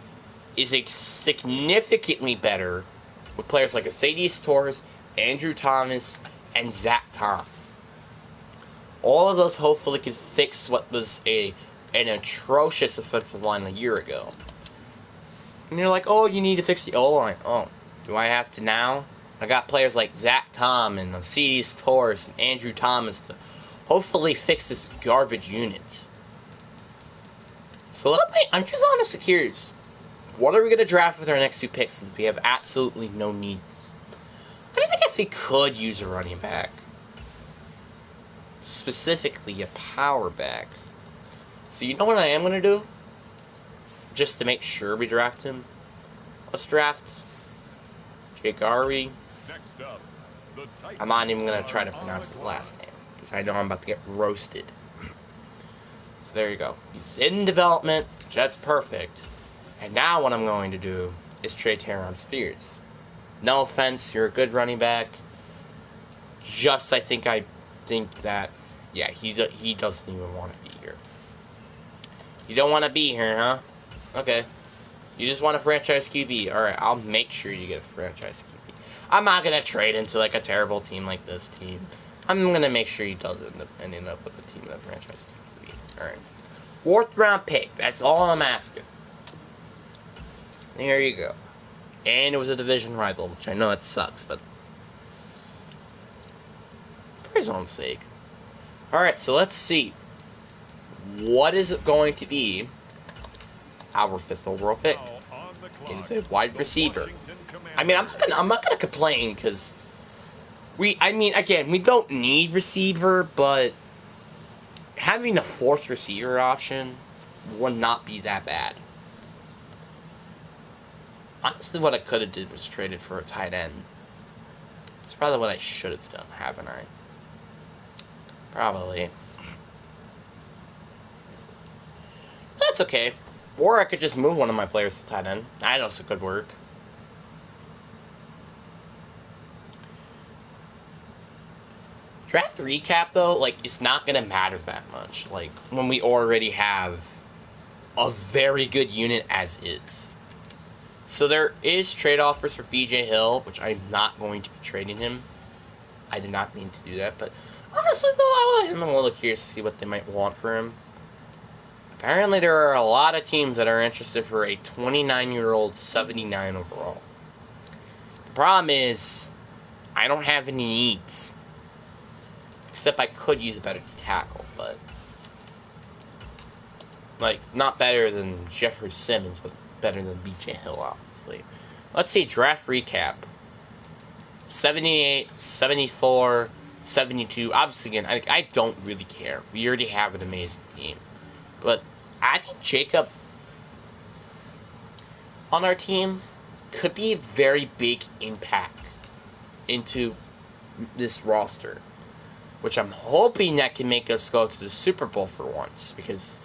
Speaker 1: is significantly better with players like Lacee's Taurus, Andrew Thomas, and Zach Tom. All of those hopefully can fix what was an atrocious offensive line a year ago. And you're like, oh, you need to fix the O-line. Oh, do I have to now? I got players like Zach Tom and Lacee's Taurus and Andrew Thomas to hopefully fix this garbage unit. So I'm just honestly curious. What are we going to draft with our next 2 picks since we have absolutely no needs? I guess we could use a running back. Specifically a power back. So you know what I am going to do? Just to make sure we draft him. Let's draft Jagari.
Speaker 2: Next up,
Speaker 1: I'm not even going to try to pronounce his last name, because I know I'm about to get roasted. So there you go. He's in development, that's perfect. And now what I'm going to do is trade Tyron Spears. No offense, you're a good running back. Just I think that, yeah, he doesn't even want to be here. You don't want to be here, huh? Okay. You just want a franchise QB. Alright, I'll make sure you get a franchise QB. I'm not going to trade into, like, a terrible team like this team. I'm going to make sure he does end up with a team with a franchise QB. Alright. 4th round pick. That's all I'm asking. There you go. And it was a division rival, which I know it sucks, but for his own sake. Alright, so let's see. What is it going to be Power Fist overall pick.
Speaker 2: Now on the clock,
Speaker 1: He's a wide
Speaker 2: the
Speaker 1: receiver.
Speaker 2: Washington
Speaker 1: I mean, I'm not gonna complain because again, we don't need receiver, but having a fourth receiver option would not be that bad. Honestly, what I could have did was traded for a tight end. It's probably what I should have done, haven't I? Probably. That's okay. Or I could just move one of my players to tight end. That also could work. Draft recap, though, like, it's not going to matter that much. Like, when we already have a very good unit as is. So there is trade offers for BJ Hill, which I'm not going to be trading him. I did not mean to do that, but honestly, though, I'm a little curious to see what they might want for him. Apparently, there are a lot of teams that are interested for a 29-year-old 79 overall. The problem is, I don't have any needs. Except I could use a better tackle, but... like, not better than Jeffrey Simmons, but better than BJ Hill, obviously. Let's see, draft recap. 78, 74, 72. Obviously, again, I don't really care. We already have an amazing team. But adding Jacob on our team could be a very big impact into this roster, which I'm hoping that can make us go to the Super Bowl for once, because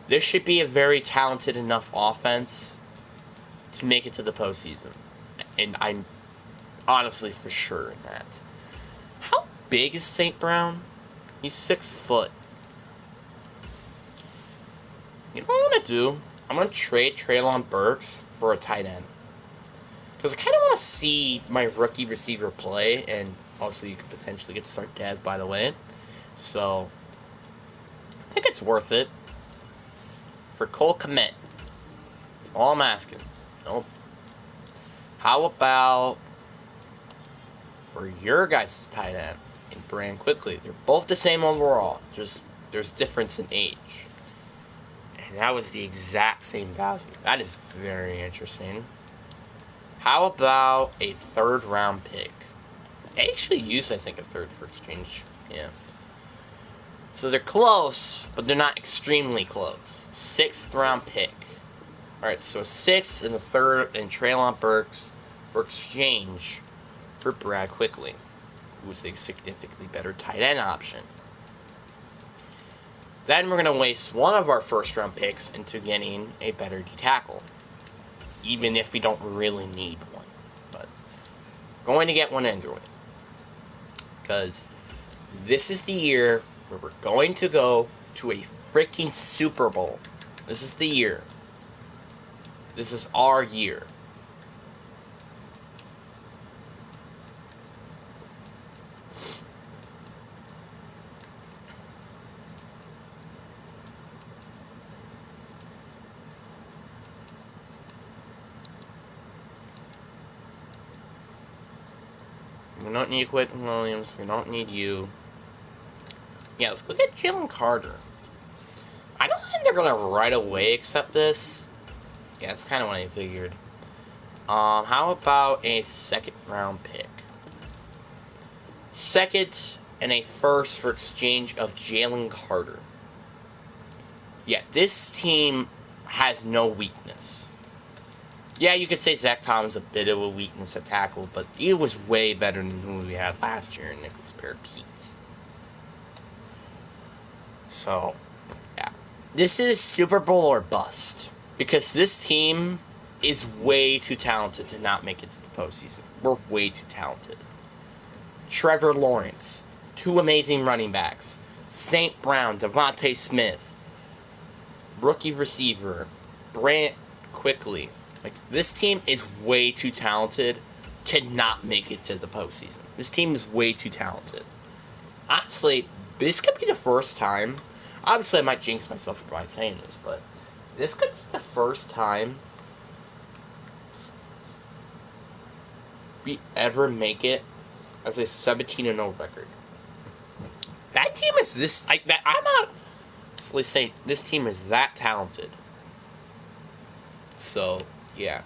Speaker 1: this should be a very talented enough offense to make it to the postseason. And I'm honestly for sure in that. How big is St. Brown? He's 6 foot. You know what I'm going to do? I'm going to trade Treylon Burks for a tight end. Because I kind of want to see my rookie receiver play, and also you could potentially get start Dev, by the way. So, I think it's worth it. For Cole Kmet. That's all I'm asking. Nope. How about for your guys' tight end and Brand Quickly? They're both the same overall. Just there's difference in age. And that was the exact same value. That is very interesting. How about a 3rd round pick? They actually used, I think, a 3rd for exchange. Yeah. So they're close, but they're not extremely close. 6th round pick. Alright, so 6th and the 3rd and Treylon Burks for exchange for Brad Quickly, who's a significantly better tight end option. Then we're going to waste one of our 1st round picks into getting a better D-tackle, even if we don't really need one. But going to get one anyway, because this is the year where we're going to go to a freaking Super Bowl. This is the year. This is our year. We don't need Quentin Williams. We don't need you. Yeah, let's go get Jalen Carter. I don't think they're going to right away accept this. Yeah, that's kind of what I figured. How about a 2nd round pick? 2nd and a 1st for exchange of Jalen Carter. Yeah, this team has no weakness. Yeah, you could say Zach Thomas is a bit of a weakness at tackle, but he was way better than who we had last year in Nicholas Perkins. So, yeah. This is Super Bowl or bust. Because this team is way too talented to not make it to the postseason. We're way too talented. Trevor Lawrence. 2 amazing running backs. St. Brown, Devontae Smith. Rookie receiver. Brant Quickly. Like, this team is way too talented to not make it to the postseason. This team is way too talented. Honestly, this could be the first time. Obviously, I might jinx myself by saying this, but this could be the first time we ever make it as a 17-0 record. That team is I'm not honestly saying this team is that talented. So, yeah.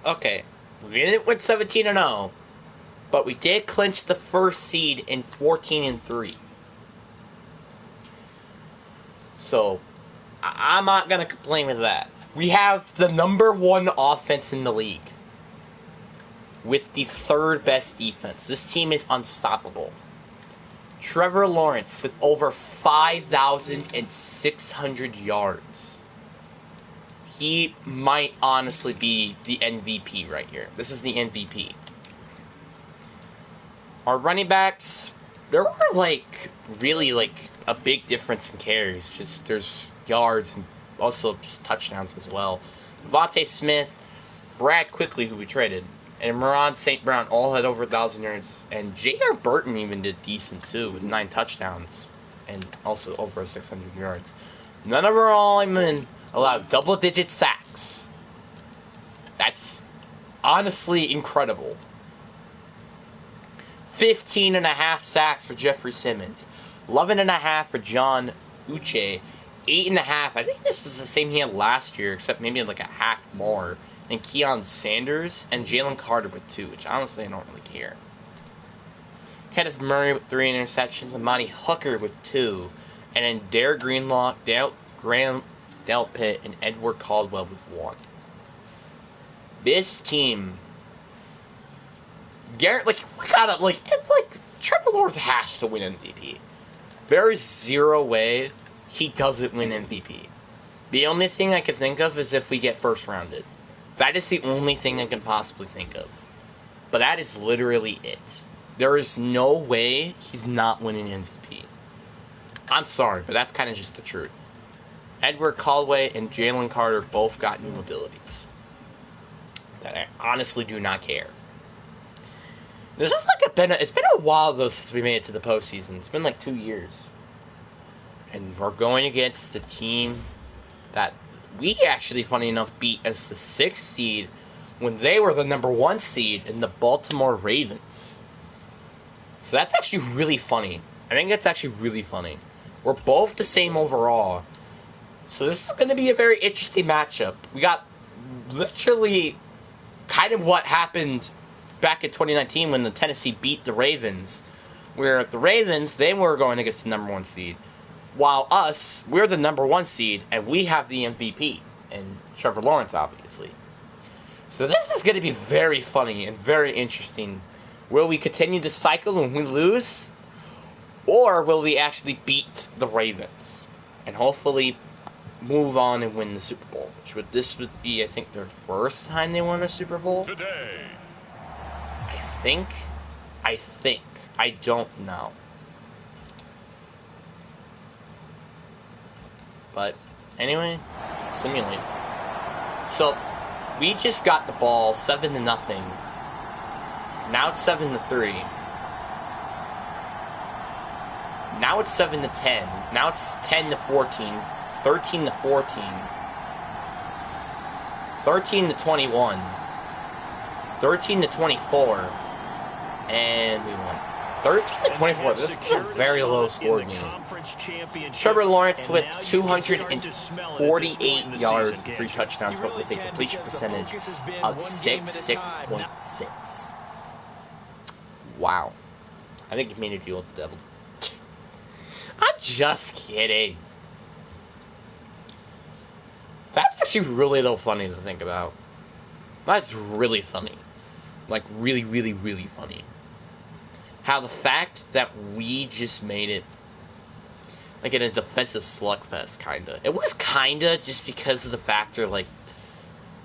Speaker 1: Okay, we didn't win 17-0, but we did clinch the first seed in 14-3. So, I'm not gonna complain with that. We have the #1 offense in the league with the third best defense. This team is unstoppable. Trevor Lawrence with over 5,600 yards. He might honestly be the MVP right here. This is the MVP. Our running backs, there were really a big difference in carries. Just there's yards and also just touchdowns as well. Devontae Smith, Brad Quickly, who we traded, and Moran St. Brown all had over 1,000 yards. And J.R. Burton even did decent too with 9 touchdowns and also over 600 yards. None of our linemen allowed double-digit sacks. That's honestly incredible. 15.5 sacks for Jeffrey Simmons. 11.5 for John Uche. 8.5. I think this is the same he had last year, except maybe like a half more. And Keon Sanders and Jalen Carter with 2, which honestly I don't really care. Kenneth Murray with 3 interceptions, Amani Hooker with 2, and then Dare Greenlaw, Dale Pitt, and Edward Caldwell with 1. This team, Garrett, Trevor Lawrence has to win MVP. There is zero way he doesn't win MVP. The only thing I can think of is if we get first rounded. That is the only thing I can possibly think of. But that is literally it. There is no way he's not winning MVP. I'm sorry, but that's kind of just the truth. Edward Caldwell and Jalen Carter both got new abilities that I honestly do not care. This is it's been a while though since we made it to the postseason. It's been like 2 years. And we're going against the team that we actually, funny enough, beat as the 6th seed when they were the number 1 seed in the Baltimore Ravens. So that's actually really funny. I think that's actually really funny. We're both the same overall. So this is going to be a very interesting matchup. We got literally kind of what happened back in 2019 when the Tennessee beat the Ravens. Where the Ravens, they were going against the number 1 seed. While us, we're the number 1 seed, and we have the MVP. And Trevor Lawrence, obviously. So this is going to be very funny and very interesting. Will we continue to cycle and we lose? Or will we actually beat the Ravens? And hopefully move on and win the Super Bowl. This would be, I think, their first time they won a Super Bowl.
Speaker 2: Today.
Speaker 1: I think. I don't know. But anyway, simulate. So we just got the ball 7-0. Now it's 7-3. Now it's 7-10. Now it's 10-14. 13-14. 13-21. 13-24. And we won. 13-24. This is a very low score game. Trevor Lawrence with 248 yards and 3 touchdowns, but with a completion percentage of 6.6. Wow. I think he made a deal with the devil. I'm just kidding. That's actually really, though, funny to think about. That's really funny. Like, really, really, really funny. How the fact that we just made it, like, in a defensive slugfest, kinda. It was kinda just because of the factor, like,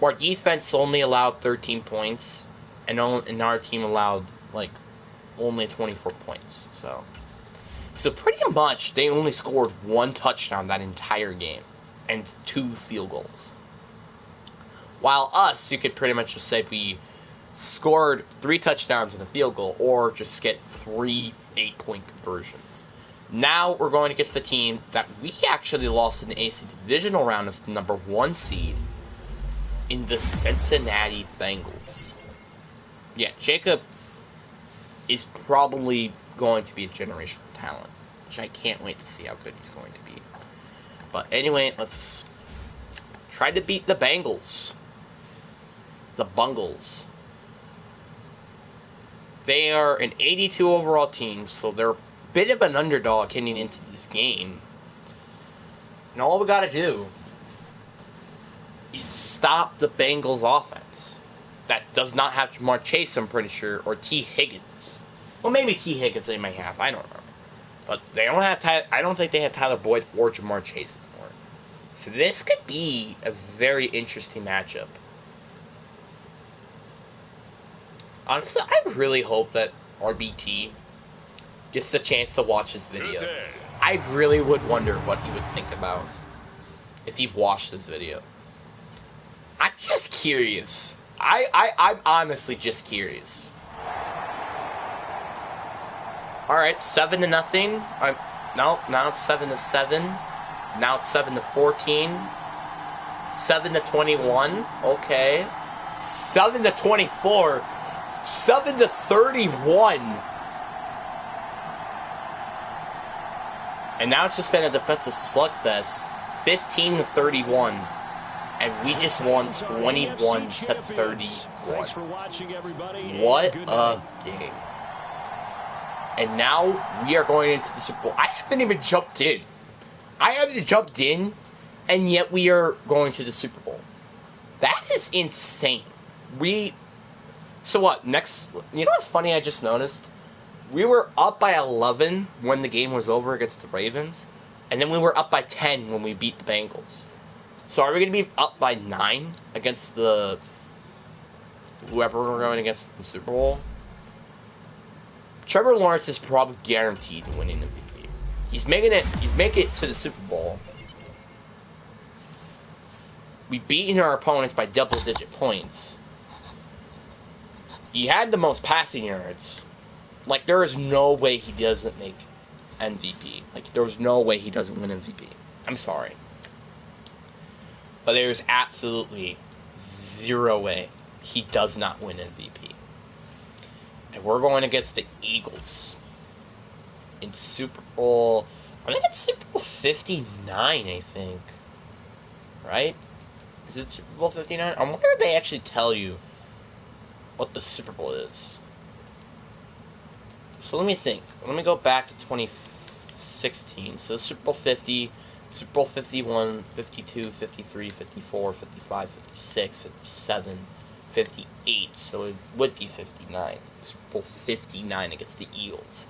Speaker 1: our defense only allowed 13 points, and our team allowed, like, only 24 points, so pretty much, they only scored 1 touchdown that entire game, and 2 field goals. While us, you could pretty much just say we scored 3 touchdowns and a field goal, or just get 3 8-point conversions. Now we're going against the team that we actually lost in the AC Divisional round as the number 1 seed in the Cincinnati Bengals. Yeah, Jacob is probably going to be a generational talent, which I can't wait to see how good he's going to be. But anyway, let's try to beat the Bengals. The Bungles. They are an 82 overall team, so they're a bit of an underdog heading into this game. And all we gotta do is stop the Bengals offense. That does not have Jamar Chase, I'm pretty sure, or T. Higgins. Well, maybe T. Higgins they might have, I don't remember. But they don't have I don't think they have Tyler Boyd or Jamar Chase anymore. So this could be a very interesting matchup. Honestly, I really hope that RBT gets the chance to watch this video. I really would wonder what he would think about if he watched this video. I'm just curious. I'm honestly just curious. Alright, 7-0. Now it's 7-7. Now it's 7-14. 7-21. Okay. 7-24. 7-31. And now it's just been a defensive slugfest, 15-31, and we just won 21-31. What a game! And now we are going into the Super Bowl. I haven't even jumped in. And yet we are going to the Super Bowl. That is insane. So what? Next, you know what's funny? I just noticed. We were up by 11 when the game was over against the Ravens, and then we were up by 10 when we beat the Bengals. So are we going to be up by 9 against whoever we're going against in the Super Bowl? Trevor Lawrence is probably guaranteed winning the MVP. He's making it to the Super Bowl. We beaten our opponents by double-digit points. He had the most passing yards. Like, there is no way he doesn't make MVP. Like, there's no way he doesn't win MVP. I'm sorry. But there's absolutely zero way he does not win MVP. And we're going against the Eagles in Super Bowl. I think it's Super Bowl 59, I think. Right? Is it Super Bowl 59? I wonder if they actually tell you what the Super Bowl is. So let me think. Let me go back to 2016. So Super Bowl 50, Super Bowl 51, 52, 53, 54, 55, 56, 57, 58. So it would be 59. Super Bowl 59 against the Eagles.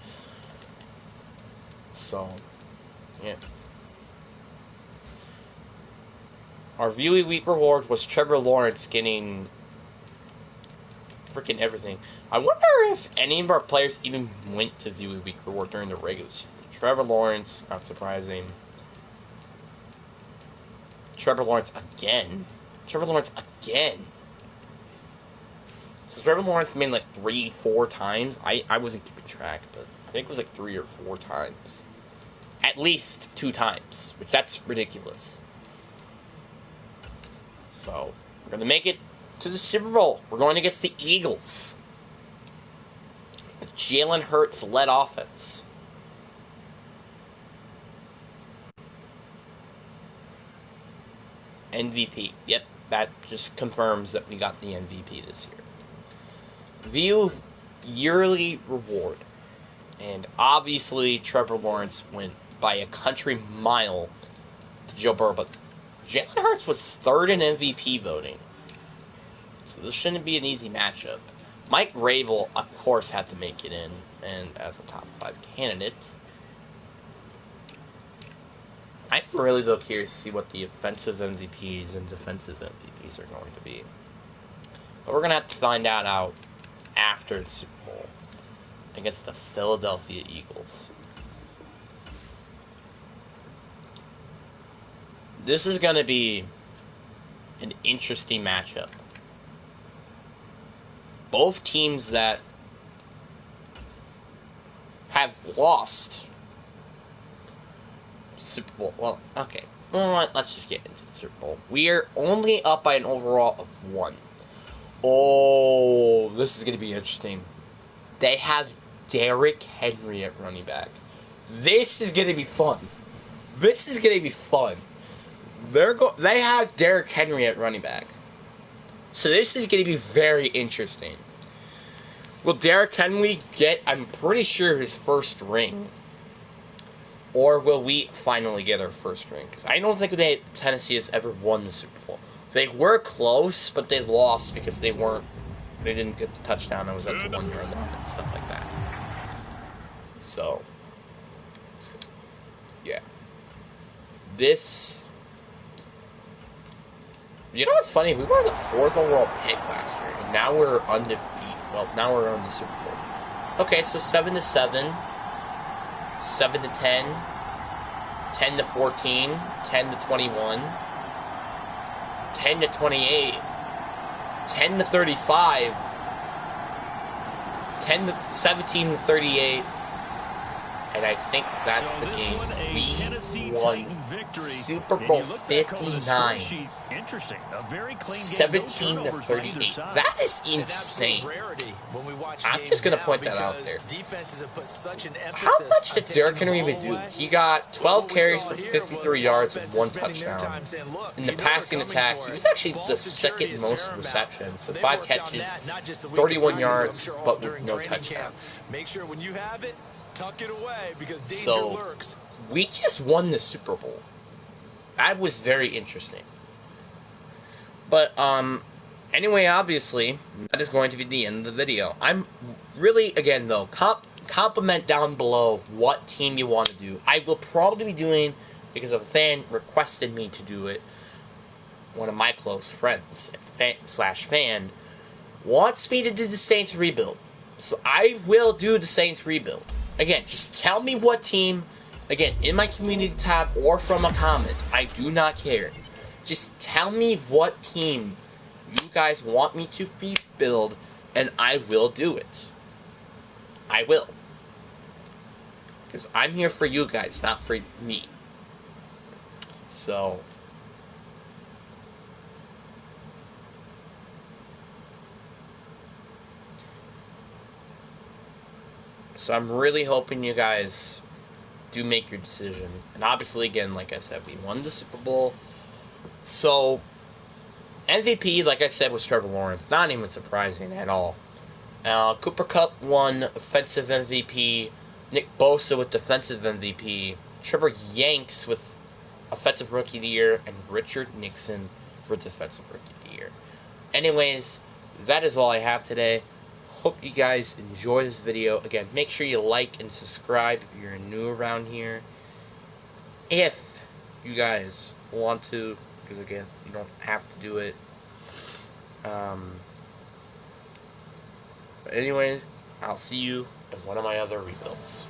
Speaker 1: So, yeah. Our Viewy Week reward was Trevor Lawrence getting freaking everything. I wonder if any of our players even went to Viewy Week reward during the regular season. Trevor Lawrence, not surprising. Trevor Lawrence again. So Trevor Lawrence made like 3-4 times. I wasn't keeping track, but I think it was like 3 or 4 times. At least 2 times, which that's ridiculous. So, we're going to make it to the Super Bowl. We're going against the Eagles. The Jalen Hurts-led offense. MVP. Yep, that just confirms that we got the MVP this year. View yearly reward. And obviously, Trevor Lawrence went by a country mile to Joe Burrow, but Jalen Hurts was 3rd in MVP voting. So this shouldn't be an easy matchup. Mike Rabel, of course, had to make it in, and as a top 5 candidate. I'm really curious to see what the offensive MVPs and defensive MVPs are going to be. But we're going to have to find out after the Super Bowl against the Philadelphia Eagles. This is going to be an interesting matchup. Both teams that have lost Super Bowl. Well, okay. Well, let's just get into the Super Bowl. We are only up by an overall of 1. Oh, this is going to be interesting. They have Derrick Henry at running back. This is going to be fun. They have Derrick Henry at running back. So this is going to be very interesting. Will Derrick Henry get, I'm pretty sure, his first ring? Or will we finally get our first ring? Because I don't think Tennessee has ever won the Super Bowl. They were close, but they lost because they didn't get the touchdown that was at the 1 yard line and stuff like that. So, yeah. You know what's funny? We were the 4th overall pick last year, and now we're undefeated. Well, now we're on the Super Bowl. Okay, so 7-7, 7-10, 10-14, 10-21, 10-28, 10-35, 17-38, And I think that's
Speaker 3: So
Speaker 1: the
Speaker 3: this
Speaker 1: game.
Speaker 3: one, a
Speaker 1: We
Speaker 3: Tennessee
Speaker 1: won
Speaker 3: Titan victory.
Speaker 1: Super
Speaker 3: And
Speaker 1: Bowl
Speaker 3: you look back over the score
Speaker 1: 59.
Speaker 3: sheet, interesting. A very clean game, no
Speaker 1: 17 to
Speaker 3: turnovers on either
Speaker 1: 38.
Speaker 3: side.
Speaker 1: That is
Speaker 4: An absolute
Speaker 1: insane.
Speaker 4: rarity when we watch
Speaker 1: I'm
Speaker 4: games
Speaker 1: just going to
Speaker 4: now
Speaker 1: point that out
Speaker 4: because
Speaker 1: there.
Speaker 4: defenses have put such an
Speaker 1: How
Speaker 4: emphasis
Speaker 1: much
Speaker 4: on
Speaker 1: did
Speaker 4: taking
Speaker 1: Derrick
Speaker 4: the
Speaker 1: Henry
Speaker 4: ball
Speaker 1: even do?
Speaker 4: away.
Speaker 1: He got 12
Speaker 4: What we
Speaker 1: carries
Speaker 4: saw
Speaker 1: for
Speaker 4: here
Speaker 1: 53
Speaker 4: was
Speaker 1: yards and
Speaker 4: offenses
Speaker 1: 1
Speaker 4: spending their
Speaker 1: touchdown.
Speaker 4: time saying, look,
Speaker 1: In the
Speaker 4: you know
Speaker 1: passing
Speaker 4: they're coming
Speaker 1: attack,
Speaker 4: for
Speaker 1: he
Speaker 4: it.
Speaker 1: was actually
Speaker 4: Ball
Speaker 1: the
Speaker 4: security
Speaker 1: second
Speaker 4: is
Speaker 1: most
Speaker 4: paramount.
Speaker 1: receptions,
Speaker 4: So
Speaker 1: with
Speaker 4: they
Speaker 1: 5
Speaker 4: worked on
Speaker 1: catches,
Speaker 4: that, not just a week in
Speaker 1: 31
Speaker 4: practice, but I'm
Speaker 1: yards,
Speaker 4: sure all
Speaker 1: but with
Speaker 4: during
Speaker 1: no
Speaker 4: training camp.
Speaker 1: touchdowns.
Speaker 4: Make sure when you have it, tuck it away because danger
Speaker 1: So,
Speaker 4: lurks.
Speaker 1: we just won the Super Bowl. That was very interesting. But, anyway, obviously, that is going to be the end of the video. I'm really, again, though, comment down below what team you want to do. I will probably be doing, because a fan requested me to do it, one of my close friends, fan, wants me to do the Saints rebuild. So I will do the Saints rebuild. Again, just tell me what team, again, in my community tab or from a comment. I do not care. Just tell me what team you guys want me to rebuild, and I will do it. I will. Because I'm here for you guys, not for me. So I'm really hoping you guys do make your decision. And obviously, again, like I said, we won the Super Bowl. So, MVP, like I said, was Trevor Lawrence. Not even surprising at all. Cooper Kupp won Offensive MVP. Nick Bosa with Defensive MVP. Trevor Yanks with Offensive Rookie of the Year. And Richard Nixon for Defensive Rookie of the Year. Anyways, that is all I have today. Hope you guys enjoy this video. Again, make sure you like and subscribe if you're new around here. If you guys want to, because again, you don't have to do it. But anyways, I'll see you in one of my other rebuilds.